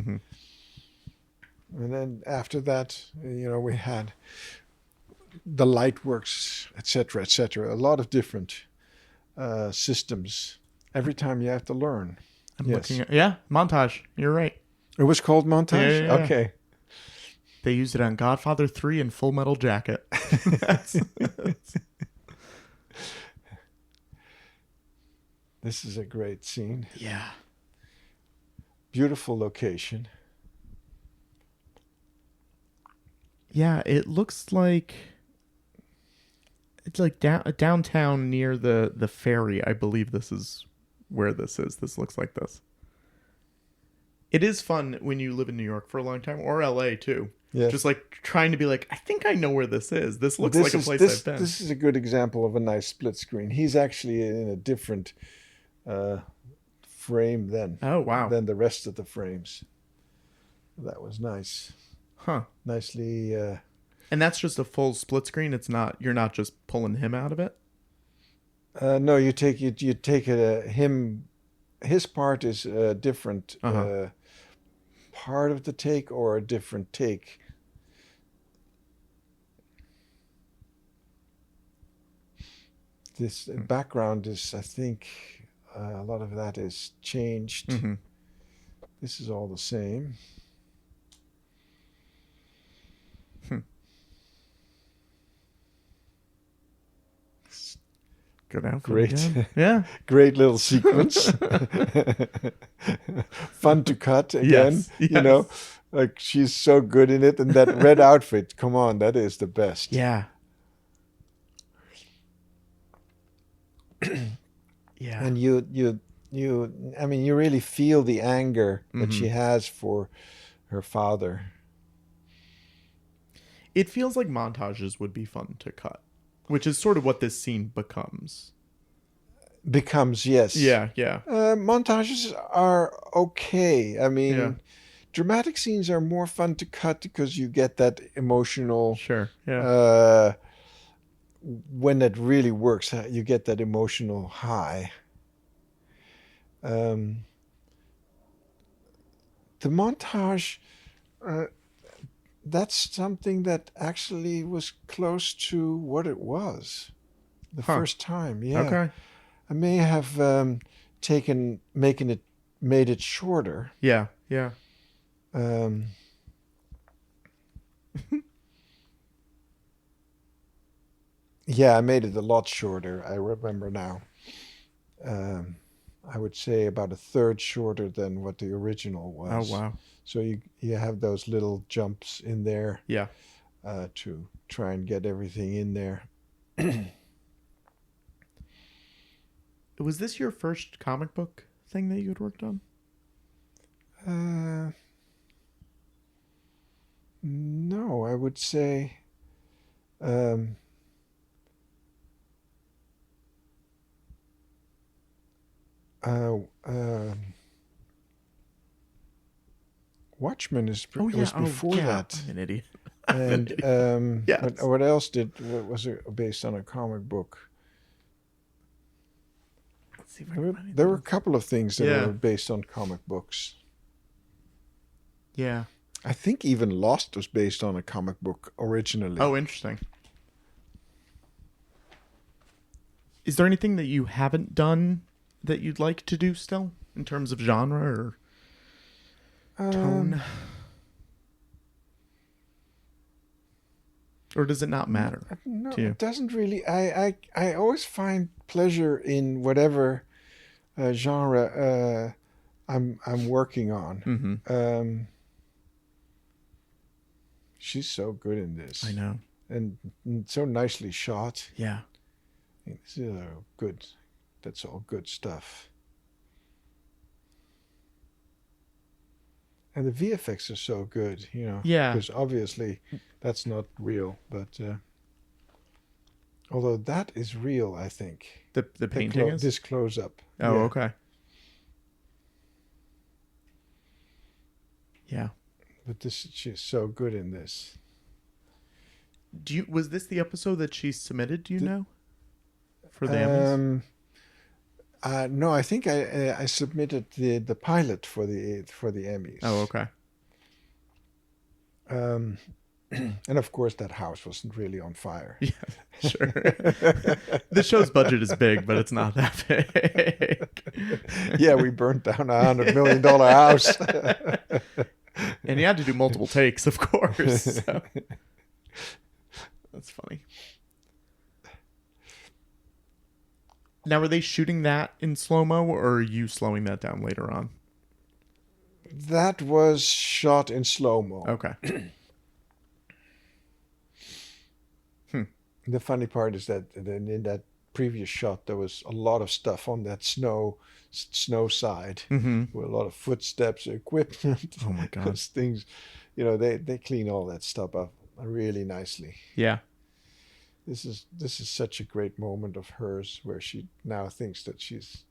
And then after that, we had the Lightworks, etc., etc. A lot of different systems. Every time you have to learn. I'm looking at Montage. You're right. It was called Montage? Yeah. Okay. They used it on Godfather 3 and Full Metal Jacket. This is a great scene. Yeah. Beautiful location. Yeah, it looks like it's like downtown near the ferry. I believe this is where this is. This looks like this. It is fun when you live in New York for a long time, or LA too. Yes. Just like trying to be like, I think I know where this is. This looks like a place I've been. This is a good example of a nice split screen. He's actually in a different frame than the rest of the frames. That was nice. Huh. Nicely. And that's just a full split screen. It's not. You're not just pulling him out of it. No, you take it. You take him. His part is a different part of the take, or a different take. This background is, I think, a lot of that is changed. This is all the same. Good outfit. Great. Again. Yeah. Great little sequence. Fun to cut again. Yes. Like she's so good in it. And that red outfit, come on, that is the best. Yeah. Yeah. And you really feel the anger that she has for her father. It feels like montages would be fun to cut, which is sort of what this scene becomes. Yes. Yeah, yeah. Montages are okay. I mean, Yeah. dramatic scenes are more fun to cut because you get that emotional. Sure. Yeah. When it really works, you get that emotional high. The montage, that's something that actually was close to what it was the first time. Yeah. Okay. I may have made it shorter. Yeah. Yeah. Yeah, I made it a lot shorter. I remember now. I would say about a third shorter than what the original was. Oh, wow. So you have those little jumps in there. Yeah. To try and get everything in there. Was this your first comic book thing that you had worked on? No, I would say Watchmen was before that. I'm an idiot. And Yes. what else was it based on a comic book? Let's see if I can find There were a anything. couple of things that Yeah. were based on comic books. Yeah. I think even Lost was based on a comic book originally. Oh, interesting. Is there anything that you haven't done that you'd like to do still in terms of genre or tone? Or does it not matter No, to you? it doesn't really. I always find pleasure in whatever genre I'm working on. Mm-hmm. She's so good in this. I know. And so nicely shot. Yeah. This is good. That's all good stuff. And the VFX are so good, Yeah. Because obviously that's not real, but although that is real, I think. The painting is? This close up. Oh, Yeah. okay. Yeah. But she's so good in this. Was this the episode that she submitted, do you know? For the Emmys? No, I think I submitted the pilot for the Emmys. Oh, okay. And of course that house wasn't really on fire. Yeah, sure. The show's budget is big, but it's not that big. Yeah, we burnt down $100 million house. And you had to do multiple takes, of course. So. That's funny. Now, are they shooting that in slow-mo, or are you slowing that down later on? That was shot in slow-mo. Okay. The funny part is that in that previous shot, there was a lot of stuff on that snow side, with a lot of footsteps, equipment. Oh my God. Those things, they clean all that stuff up really nicely. Yeah. This is such a great moment of hers where she now thinks that she's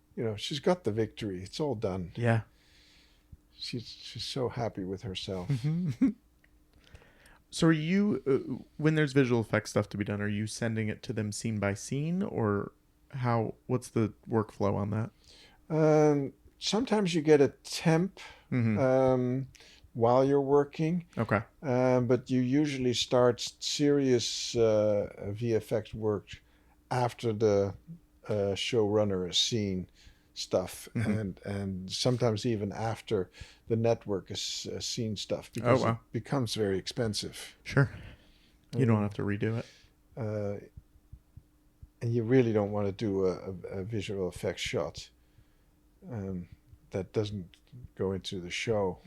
got the victory. It's all done. Yeah. She's so happy with herself. So are you, when there's visual effects stuff to be done, are you sending it to them scene by scene, or what's the workflow on that? Sometimes you get a temp while you're working. Okay. But you usually start serious VFX work after the showrunner has seen stuff, and sometimes even after the network has seen stuff, because it becomes very expensive. Sure. You don't have to redo it. And you really don't want to do a visual effects shot that doesn't go into the show.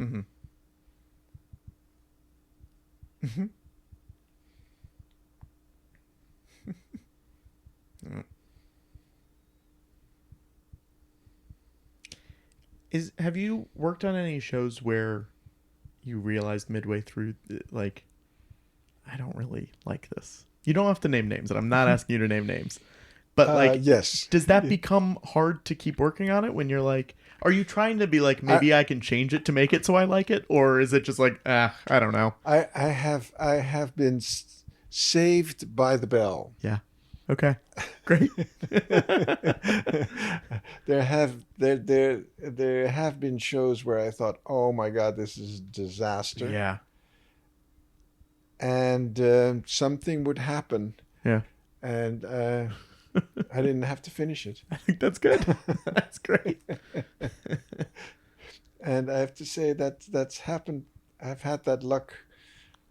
Have you worked on any shows where you realized midway through, like, I don't really like this. You don't have to name names, and I'm not asking you to name names. But like, yes. Does that become hard to keep working on it when you're like, are you trying to be like, maybe I can change it to make it so I like it? Or is it just like, I don't know. I have been saved by the bell. Yeah. Okay. Great. there have been shows where I thought, oh my God, this is a disaster. Yeah. And something would happen. Yeah. And I didn't have to finish it. I think that's good. That's great. And I have to say that's happened. I've had that luck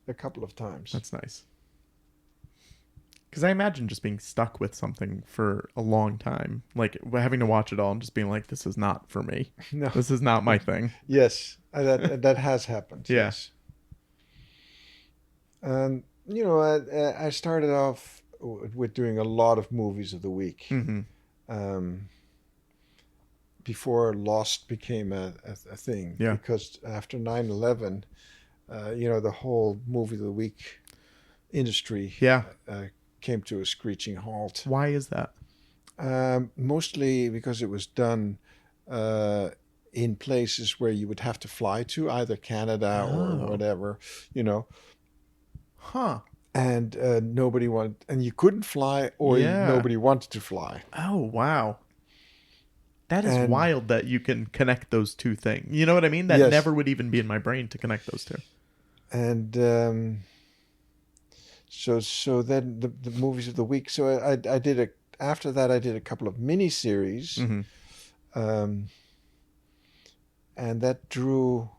a couple of times. That's nice. Because I imagine just being stuck with something for a long time, like having to watch it all and just being like, this is not for me. No. This is not my thing. Yes, that has happened. Yeah. Yes. And I started off with doing a lot of movies of the week. Mm-hmm. Before Lost became a thing. Yeah. Because after 9/11, the whole movie of the week industry came to a screeching halt. Why is that? Mostly because it was done in places where you would have to fly to, either Canada or whatever, Huh. And nobody wanted, and you couldn't fly, or nobody wanted to fly. Oh, wow. That is wild that you can connect those two things. You know what I mean? That never would even be in my brain to connect those two. And so then the movies of the week. So I did after that I did a couple of miniseries, and that drew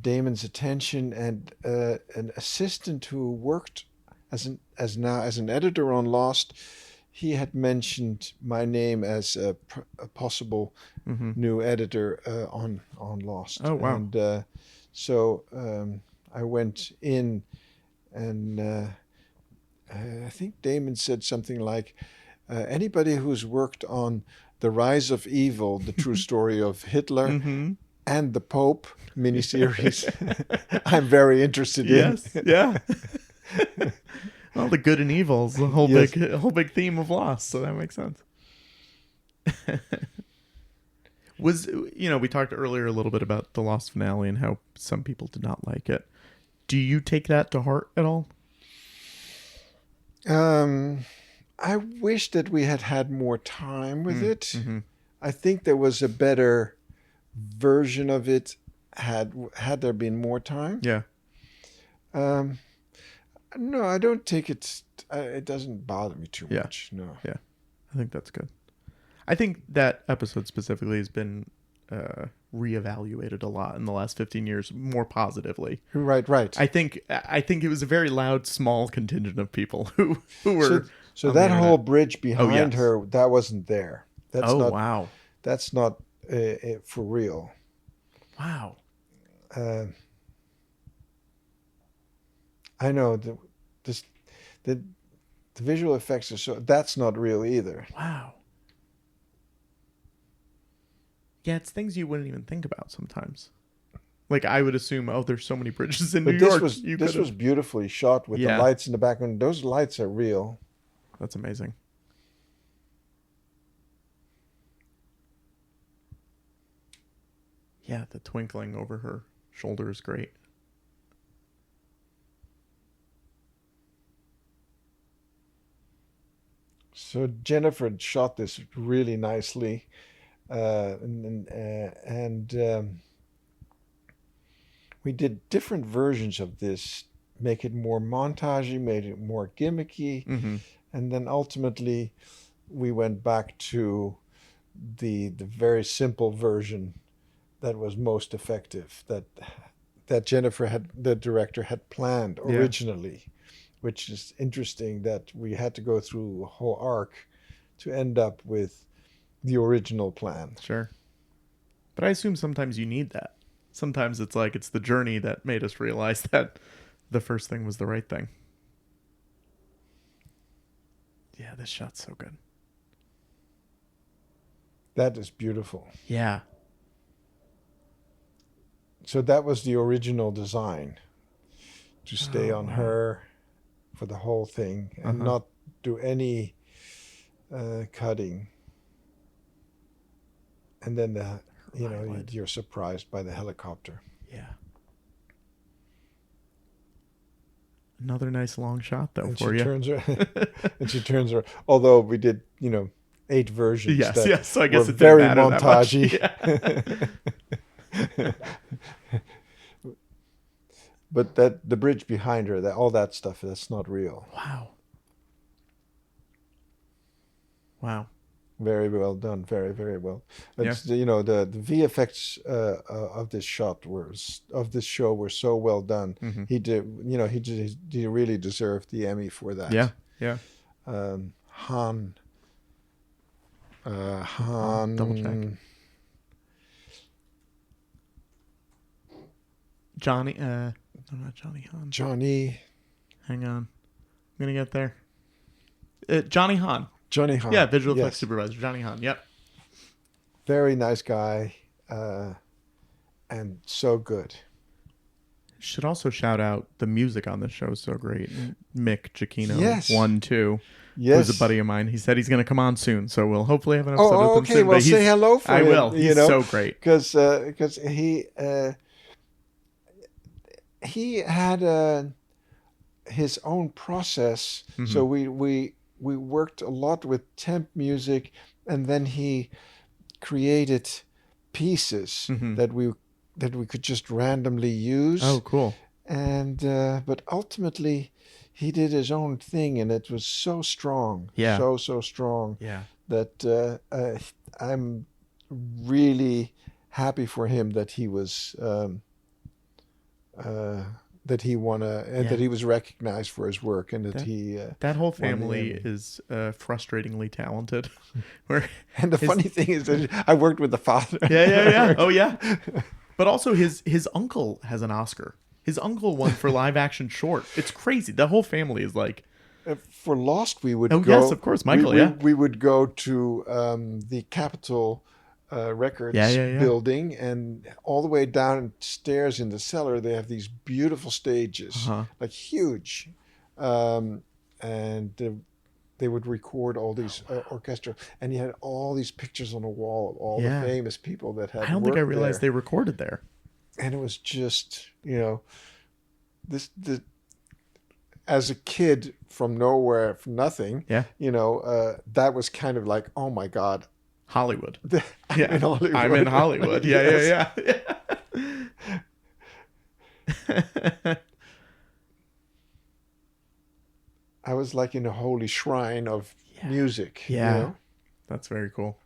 Damon's attention, and an assistant who worked as an editor on Lost. He had mentioned my name as a possible new editor on Lost. Oh, wow. And so I went in, and I think Damon said something like, anybody who's worked on The Rise of Evil, the true story of Hitler, and the Pope miniseries, I'm very interested in. Yes, yeah. Well, the good and evils, the whole big theme of Lost, so that makes sense. We talked earlier a little bit about the Lost finale and how some people did not like it. Do you take that to heart at all? I wish that we had more time with it. I think there was a better version of it had there been more time. Yeah. No, I don't take it. It doesn't bother me too much. No. Yeah, I think that's good. I think that episode specifically has been reevaluated a lot in the last 15 years, more positively. Right. I think it was a very loud, small contingent of people who were. So that whole bridge behind her, that wasn't there. That's not, wow. That's not for real. Wow. I know the visual effects are that's not real either. Wow. Yeah, it's things you wouldn't even think about sometimes. Like I would assume, there's so many bridges in New York. This was beautifully shot with the lights in the background. Those lights are real. That's amazing. Yeah, the twinkling over her shoulder is great. So Jennifer shot this really nicely, and we did different versions of this, make it more montagey, made it more gimmicky, and then ultimately we went back to the very simple version that was most effective, that Jennifer the director had planned originally. Which is interesting that we had to go through a whole arc to end up with the original plan. Sure. But I assume sometimes you need that. Sometimes it's like it's the journey that made us realize that the first thing was the right thing. Yeah, this shot's so good. That is beautiful. Yeah. So that was the original design. stay on her for the whole thing and not do any cutting. And then you're surprised by the helicopter. Yeah. Another nice long shot though And for she you. turns her, and she turns her. Although we did, 8 versions. Yes. So I guess were it didn't very matter that much. montagey. Yeah. But the bridge behind her, all that stuff, that's not real. Wow. Very well done. Very, very well. It's, the VFX of this show were so well done. Mm-hmm. He really deserved the Emmy for that. Yeah. Han. Double check. Johnny. No, not Johnny Han. Johnny. Hang on. I'm gonna get there. Johnny Han. Johnny Han. Yeah, visual effects supervisor. Johnny Han. Yep. Very nice guy, and so good. Should also shout out the music on this show is so great. Mick Giacchino, Yes. 1, 2, Yes. who's a buddy of mine. He said he's going to come on soon, so we'll hopefully have an Oh, episode with him okay. soon. Well, But say hello for I him. will. He's so great. Because he had his own process. Mm-hmm. So we worked a lot with temp music, and then he created pieces that we could just randomly use. Oh, cool. And but ultimately, he did his own thing, and it was so strong. Yeah. So strong. Yeah. That I'm really happy for him that he was that he won that he was recognized for his work, and that whole family is frustratingly talented. And the funny thing is that I worked with the father. Yeah. Oh yeah. But also his uncle has an Oscar. His uncle won for live action short. It's crazy. The whole family is like. For Lost, we would go. Oh yes, of course, Michael. We would go to the Capitol Records building, and all the way downstairs in the cellar, they have these beautiful stages, like huge, and they would record all these orchestra, and you had all these pictures on the wall of all the famous people that had. I don't think I realized they recorded there. And it was just, as a kid from nowhere, from nothing, that was kind of like, oh my God. Hollywood. I'm in Hollywood. I'm in Hollywood. Yeah. I was like in a holy shrine of music. Yeah. That's very cool.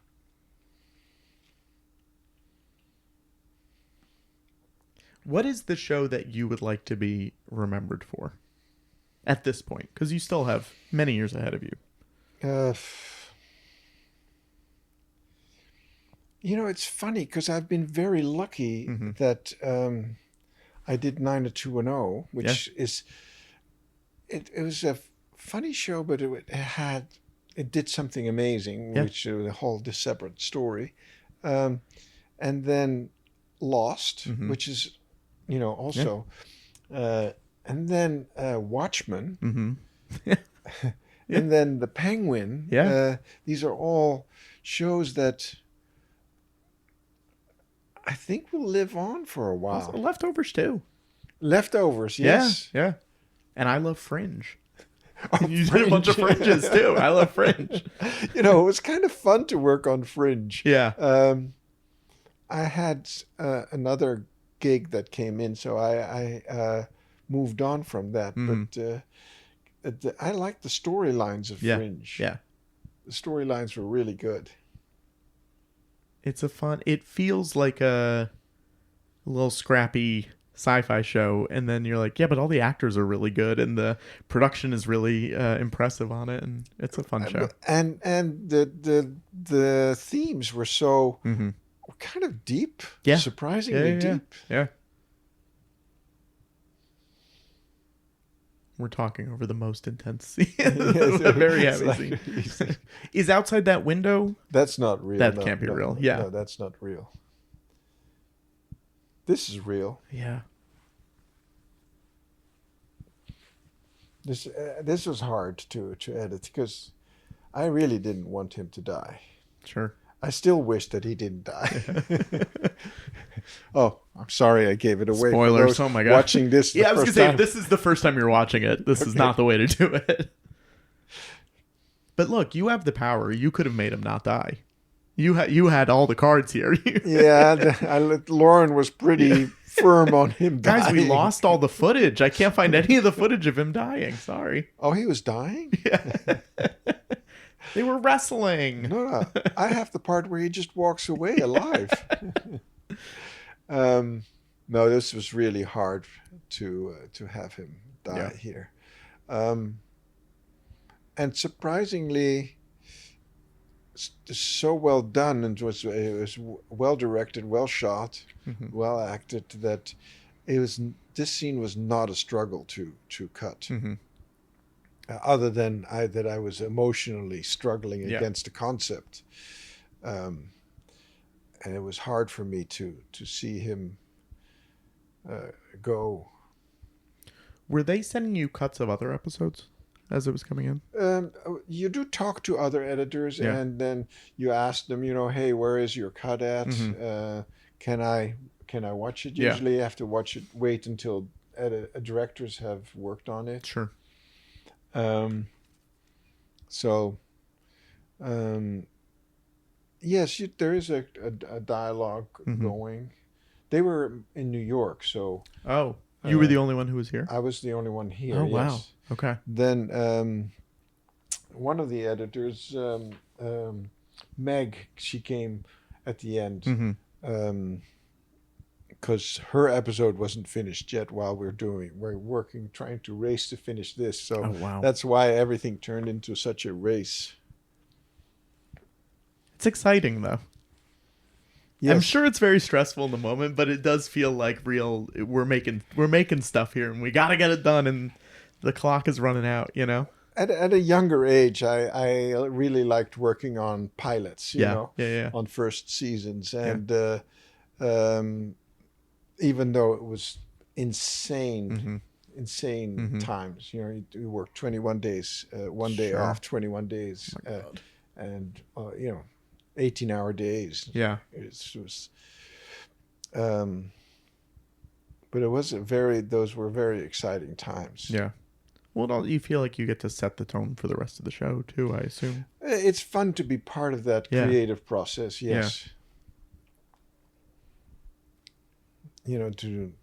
What is the show that you would like to be remembered for at this point? Because you still have many years ahead of you. It's funny because I've been very lucky that I did 90210, which is it was a funny show, but it did something amazing, which was a whole separate story, and then Lost, which is also, and then Watchmen, and then The Penguin. These are all shows that I think will live on for a while. Also, Leftovers too. Leftovers, yes. Yeah. And I love Fringe. You did a bunch of Fringes too. I love Fringe. It was kind of fun to work on Fringe. Yeah. I had another gig that came in, so I moved on from that. But I like the storylines of Fringe. Yeah. The storylines were really good. It feels like a little scrappy sci-fi show, and then you're like, yeah, but all the actors are really good, and the production is really impressive on it, and it's a fun show. And the themes were so kind of deep, surprisingly deep. Yeah. We're talking over the most intense scene. A very heavy scene. Is Outside That Window? That's not real. That can't be real. Yeah. No, that's not real. This is real. Yeah. This was hard to edit because I really didn't want him to die. Sure. I still wish that he didn't die. Oh, I'm sorry I gave it away. Spoilers. For those oh my god. watching this. Yeah, I was going to say if this is the first time you're watching it, this is not the way to do it. But look, you have the power. You could have made him not die. You had all the cards here. Yeah, Lauren was pretty firm on him dying. Guys, we lost all the footage. I can't find any of the footage of him dying. Sorry. Oh, he was dying? Yeah. They were wrestling. No. I have the part where he just walks away alive. No, this was really hard to have him die here. And surprisingly, so well done, and it was well directed, well shot, well acted, that this scene was not a struggle to cut. Other than that I was emotionally struggling against the concept, and it was hard for me to see him go. Were they sending you cuts of other episodes as it was coming in? You do talk to other editors, and then you ask them, hey, where is your cut at? Can I watch it? Usually you have to wait until directors have worked on it. Sure. Yes, there is a dialogue going. They were in New York, so. Oh, you were the only one who was here? I was the only one here. Oh, yes. wow. Okay. Then one of the editors, Meg, she came at the end because her episode wasn't finished yet while we're working, trying to race to finish this. So that's why everything turned into such a race. It's exciting, though. Yes. I'm sure it's very stressful in the moment, but it does feel like real. We're making stuff here, and we got to get it done, and the clock is running out. At a younger age, I really liked working on pilots. You know, on first seasons, and even though it was insane times. You work 21 days, one day off, 21 days, and 18-hour days. Yeah, it was. But it was those were very exciting times. Yeah. Well, you feel like you get to set the tone for the rest of the show too, I assume. It's fun to be part of that creative process. Yes. Yeah. To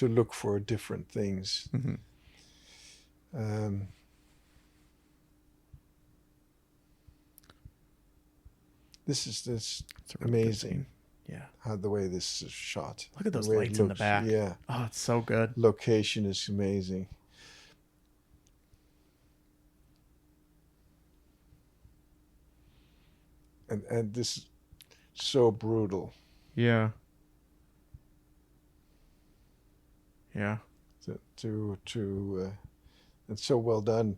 look for different things. This is amazing. Yeah. How the way this is shot. Look at those lights in the back. Yeah. Oh, it's so good. Location is amazing. And this is so brutal. Yeah. Yeah. It's so well done.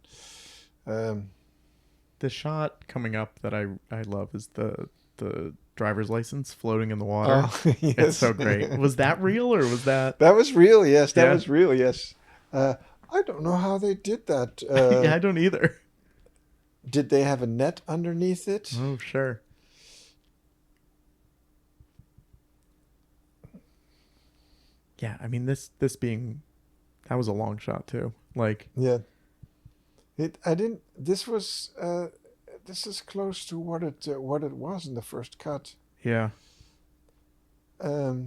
The shot coming up that I love is the driver's license floating in the water. Oh, yes. It's so great. Was that real or was that? That was real. Yes, that was real. Yes. I don't know how they did that. Yeah, I don't either. Did they have a net underneath it? Oh, sure. Yeah, I mean this being that was a long shot too. Like yeah. This is close to what it was in the first cut. Yeah. Yeah.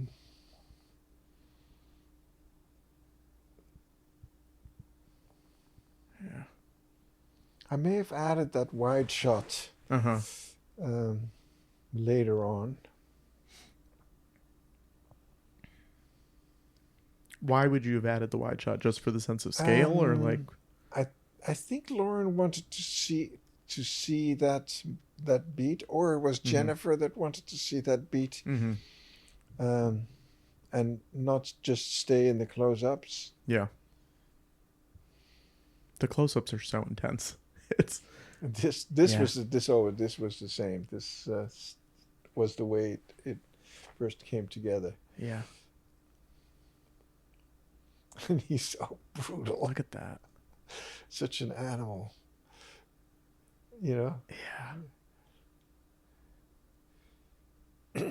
I may have added that wide shot later on. Why would you have added the wide shot? Just for the sense of scale, or like? I think Lauren wanted to see that beat, or it was Jennifer that wanted to see that beat, and not just stay in the close-ups. Yeah. The close-ups are so intense. It's this was the same. This was the way it first came together. Yeah. And he's so brutal. Look at that. such an animal, you know. Yeah.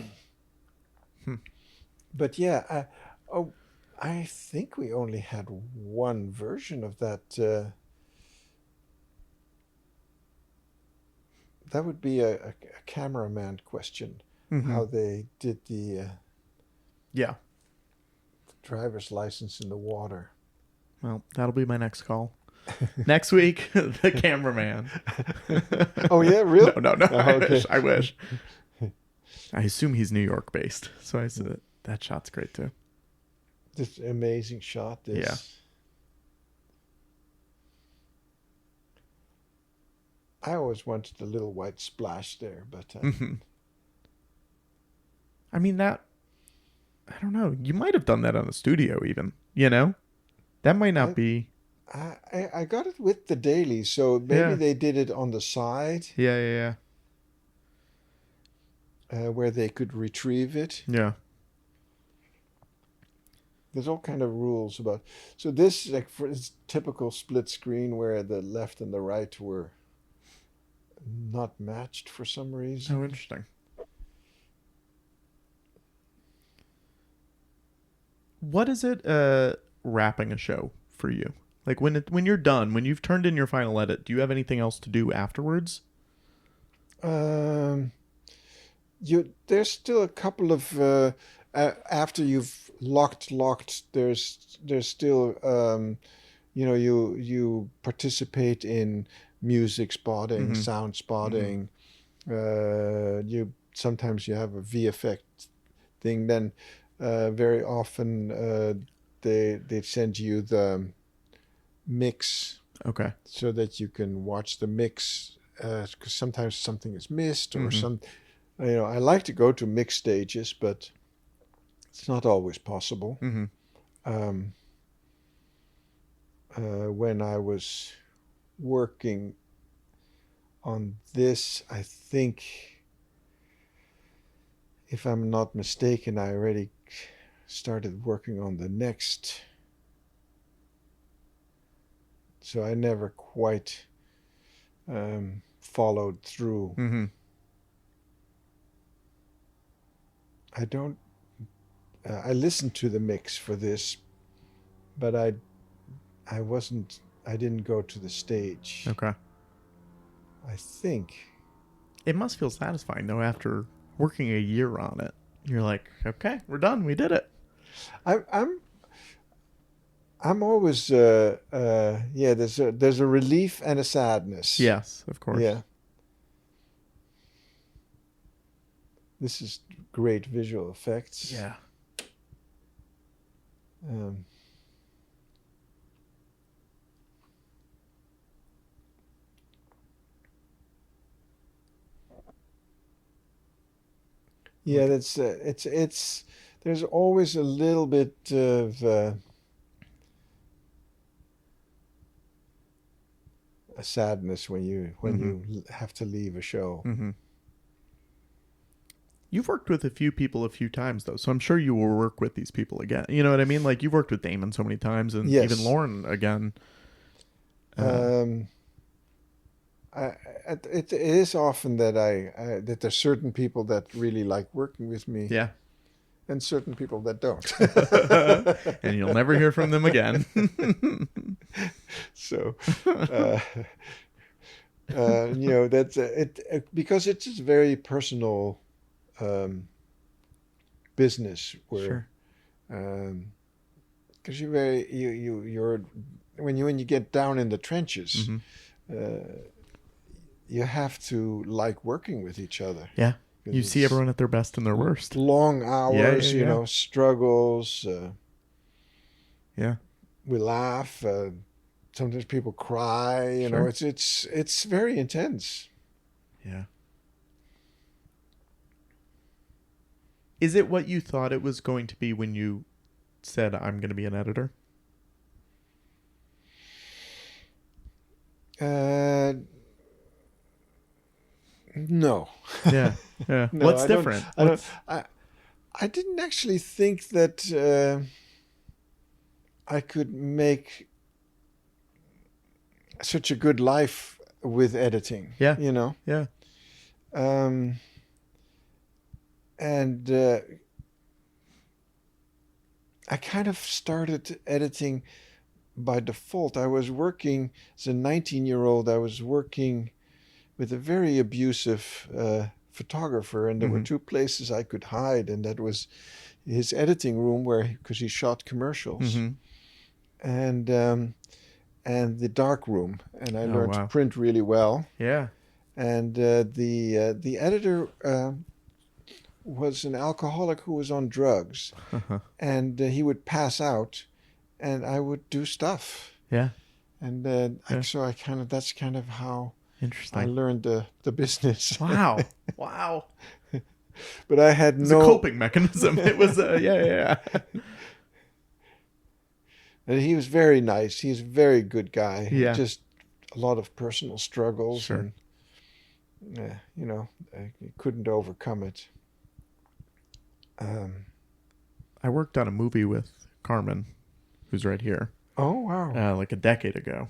But yeah, I think we only had one version of that. That would be a cameraman question, how they did the Yeah. driver's license in the water. Well, that'll be my next call. Next week, the cameraman. Oh yeah, really? No. Oh, okay. I wish. I assume he's New York based, so I said that shot's great too. This amazing shot. This. Yeah. I always wanted a little white splash there, but I mean that. I don't know. You might have done that on the studio, even. You know, that might not be. I got it with the daily, so maybe they did it on the side. Yeah. Where they could retrieve it. Yeah. There's all kind of rules about. So this, like, for this typical split screen where the left and the right were not matched for some reason. Oh, interesting. What is it wrapping a show for you? Like when you're done, when you've turned in your final edit, do you have anything else to do afterwards? There's still a couple of after you've locked. There's still you participate in music spotting, sound spotting. You sometimes you have a VFX thing. Then very often they send you the mix. Okay. So that you can watch the mix, because sometimes something is missed or some. I like to go to mix stages, but it's not always possible. When I was working on this, I think, if I'm not mistaken, I already started working on the next. So I never quite followed through. I don't. I listened to the mix for this, but I didn't go to the stage. Okay. I think. It must feel satisfying though after working a year on it. You're like, okay, we're done. We did it. I'm always there's a relief and a sadness. Yes, of course. Yeah. This is great visual effects. Yeah. Yeah, that's it's there's always a little bit of a sadness when you have to leave a show. You've worked with a few people a few times though, so I'm sure you will work with these people again. You know what I mean? Like you've worked with Damon so many times, and yes. even Lauren again. It is often that that there's certain people that really like working with me. Yeah. And certain people that don't. And you'll never hear from them again. So, that's because it's just very personal business where, because you're when you get down in the trenches, you have to like working with each other. Yeah. You see everyone at their best and their worst. Long hours, struggles. Yeah. We laugh. Sometimes people cry. You know, it's very intense. Yeah. Is it what you thought it was going to be when you said, I'm going to be an editor? No. Yeah. Yeah. No, What's different? I didn't actually think that I could make such a good life with editing. Yeah. You know. Yeah. And I kind of started editing by default. I was working as a 19-year-old. I was working with a very abusive photographer, and there were 2 places I could hide, and that was his editing room, because he shot commercials, and the dark room. And I learned to print really well. Yeah. And the editor was an alcoholic who was on drugs, and he would pass out, and I would do stuff. Yeah. And so that's kind of how Interesting. I learned the business. Wow. Wow. But I had It's a coping mechanism. It was yeah. And he was very nice. He's a very good guy. Yeah. Just a lot of personal struggles. Sure. And he couldn't overcome it. I worked on a movie with Carmen, who's right here. Oh, wow. Like a decade ago.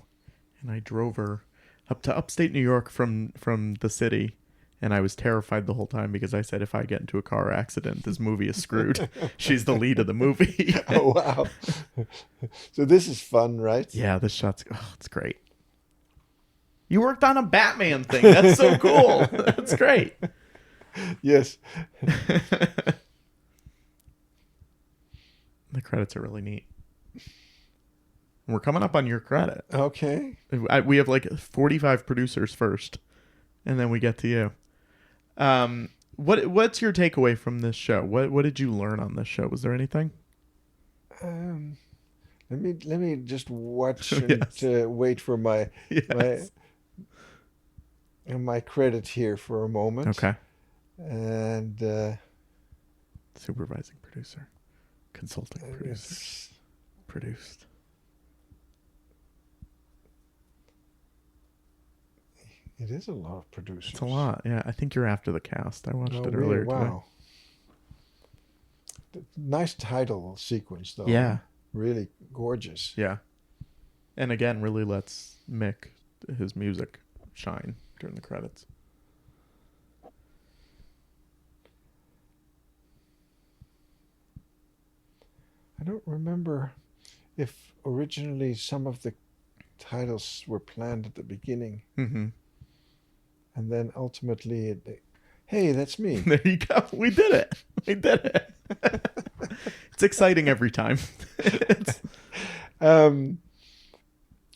And I drove her up to upstate New York from the city. And I was terrified the whole time because I said, if I get into a car accident, this movie is screwed. She's the lead of the movie. Oh, wow. So this is fun, right? Yeah, this shot's, it's great. You worked on a Batman thing. That's so cool. That's great. Yes. The credits are really neat. We're coming up on your credit. Okay. We have like 45 producers first, and then we get to you. What's your takeaway from this show? What did you learn on this show? Was there anything? Let me just watch Yes. and wait for my Yes. my credit here for a moment. Okay. And Supervising producer, consulting producer, produced. It is a lot of producers. It's a lot. Yeah, I think you're after the cast. I watched it really? earlier today. Wow. Nice title sequence, though. Yeah. Really gorgeous. Yeah. And again, really lets Mick, his music, shine during the credits. I don't remember if originally some of the titles were planned at the beginning. Mm-hmm. And then ultimately, hey, that's me. There you go. We did it. We did it. It's exciting every time.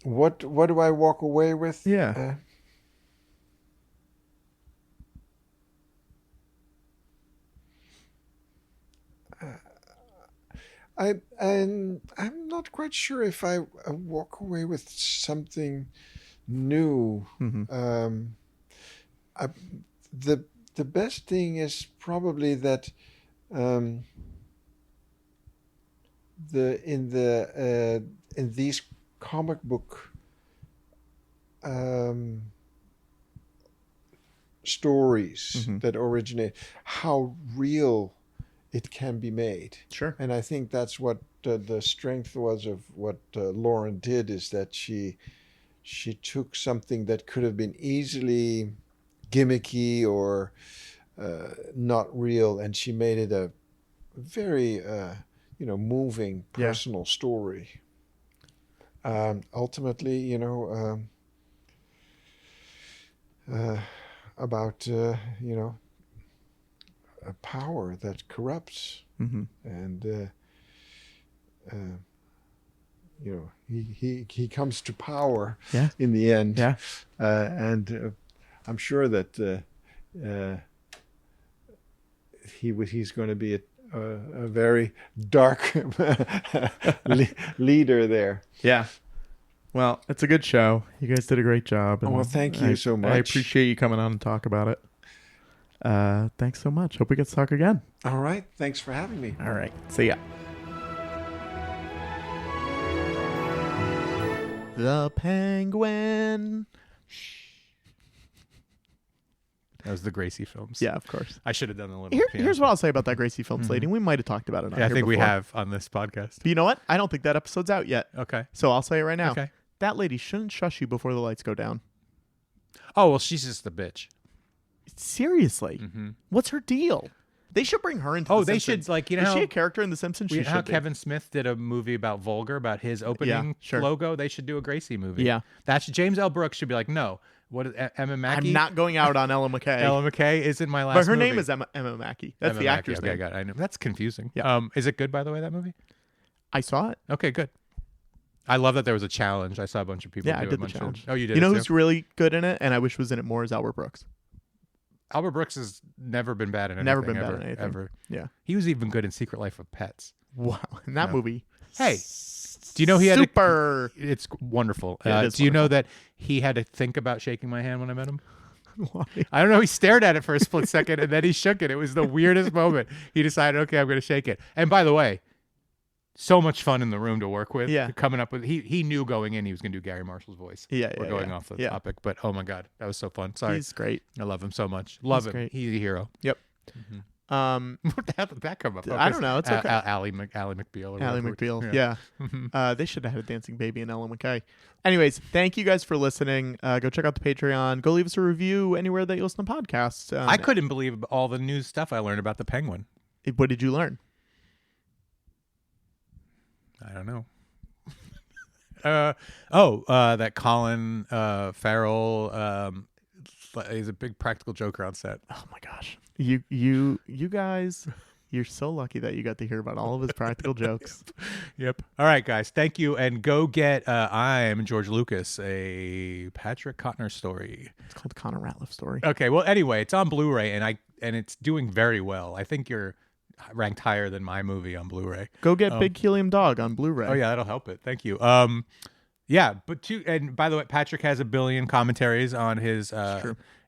What do I walk away with? Yeah. I'm not quite sure if I walk away with something new. Mm-hmm. The best thing is probably that in these comic book stories that originate, how real it can be made. Sure. And I think that's what the strength was of what Lauren did, is that she took something that could have been easily gimmicky or not real, and she made it a very moving personal story. Ultimately, about a power that corrupts, and he comes to power in the end. Yeah. And I'm sure that he's going to be a very dark leader there. Yeah. Well, it's a good show. You guys did a great job. Well, thank you so much. I appreciate you coming on and talk about it. Thanks so much. Hope we get to talk again. All right. Thanks for having me. All right. See ya. The Penguin. That was the Gracie films. Yeah, of course. I should have done a little. Here's what I'll say about that Gracie film slating. We might have talked about it. Yeah, I think we have on this podcast. But you know what? I don't think that episode's out yet. Okay. So I'll say it right now. Okay. that lady shouldn't shush you before the lights go down. Oh, well, she's just a bitch. Seriously. What's her deal? They should bring her into The they Simpsons. should, like, you know Is how, she a character in The Simpsons? She you know how should be. Kevin Smith did a movie about Vulgar, about his opening logo? They should do a Gracie movie. Yeah. James L. Brooks should be like, no. What is Emma Mackey? I'm not going out on Ella McKay. Ella McKay isn't my last But her movie. name is Emma Mackey. That's Emma the Mackey. actor's Okay, name. I got it. I know. That's confusing. Yeah. Is it good, by the way, that movie? I saw it. Okay, good. I love that there was a challenge. I saw a bunch of people do I did the a challenge. Oh, you did You know it who's too? really good in it, and I wish was in it more, is Albert Brooks. Albert Brooks has never been bad in anything. Never been bad in anything. Ever. Yeah. He was even good in Secret Life of Pets. Wow. In that movie. Hey, do you know he had Super. It's wonderful. Yeah, it is do you know that he had to think about shaking my hand when I met him? Why? I don't know. He stared at it for a split second and then he shook it. It was the weirdest moment. He decided, okay, I'm going to shake it. And by the way, so much fun in the room to work with. Yeah. Coming up with, he knew going in he was going to do Gary Marshall's voice. Yeah, We're going off the topic, but oh my God, that was so fun. Sorry. He's great. I love him so much. Love He's him. great. He's a hero. Yep. What the hell did that come up? I don't know. It's okay. Ally McBeal. Ally McBeal. Yeah. They should have had a dancing baby in Ella McKay. Anyways, thank you guys for listening. Go check out the Patreon. Go leave us a review anywhere that you listen to podcasts. I couldn't believe all the new stuff I learned about the Penguin. What did you learn? I don't know. That Colin Farrell is a big practical joker on set. Oh my gosh. You guys, you're so lucky that you got to hear about all of his practical jokes. Yep. All right, guys. Thank you. And go get I Am George Lucas, a Patrick Kottner story. It's called Connor Ratliff Story. Okay. Well, anyway, it's on Blu-ray and it's doing very well. I think you're ranked higher than my movie on Blu-ray. Go get Big Helium Dog on Blu-ray. Oh yeah, that'll help it. Thank you. Yeah, and by the way, Patrick has a billion commentaries on his.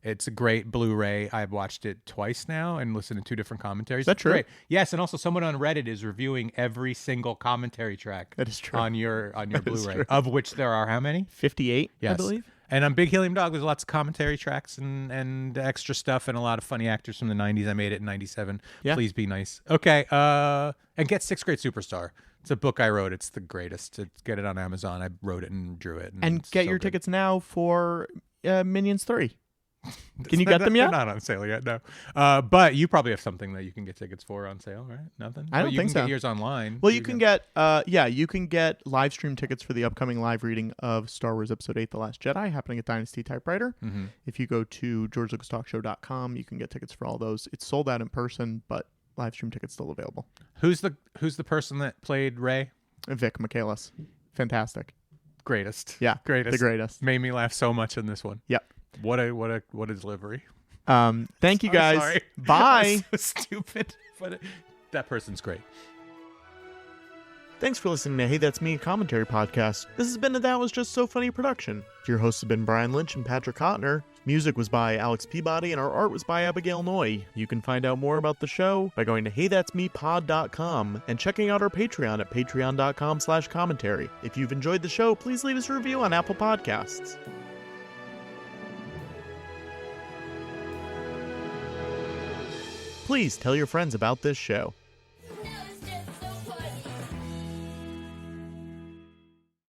It's a great Blu-ray. I've watched it twice now and listened to 2 different commentaries. That's true. Great. Yes, and also someone on Reddit is reviewing every single commentary track. That is true. On your Blu-ray, true. of which there are how many? 58, Yes. I believe. And on Big Helium Dog, there's lots of commentary tracks and extra stuff and a lot of funny actors from the 90s. I made it in 97. Yeah. Please be nice. Okay. And get 6th Grade Superstar. It's a book I wrote. It's the greatest. Get it on Amazon. I wrote it and drew it. And it's get so your good. tickets now for Minions 3. Can you get them yet? They're not on sale yet, no. But you probably have something that you can get tickets for on sale, right? Nothing? I don't you think can so. Get yours online. Well, you can get live stream tickets for the upcoming live reading of Star Wars Episode 8: The Last Jedi happening at Dynasty Typewriter. Mm-hmm. If you go to georgelucastalkshow.com, you can get tickets for all those. It's sold out in person, but live stream tickets still available. Who's the person that played Rey? Vic Michaelis. Fantastic. Greatest. Yeah. Greatest. The greatest. Made me laugh so much in this one. Yep. What a delivery. Thank you guys. Sorry. Bye. So stupid, but that person's great. Thanks for listening to Hey That's Me, a commentary podcast. This has been a That Was Just So Funny production. Your hosts have been Brian Lynch and Patrick Kottner. Music was by Alex Peabody, and our art was by Abigail Noy. You can find out more about the show by going to heythat'smepod.com and checking out our Patreon at patreon.com/commentary. If you've enjoyed the show, please leave us a review on Apple Podcasts. Please tell your friends about this show.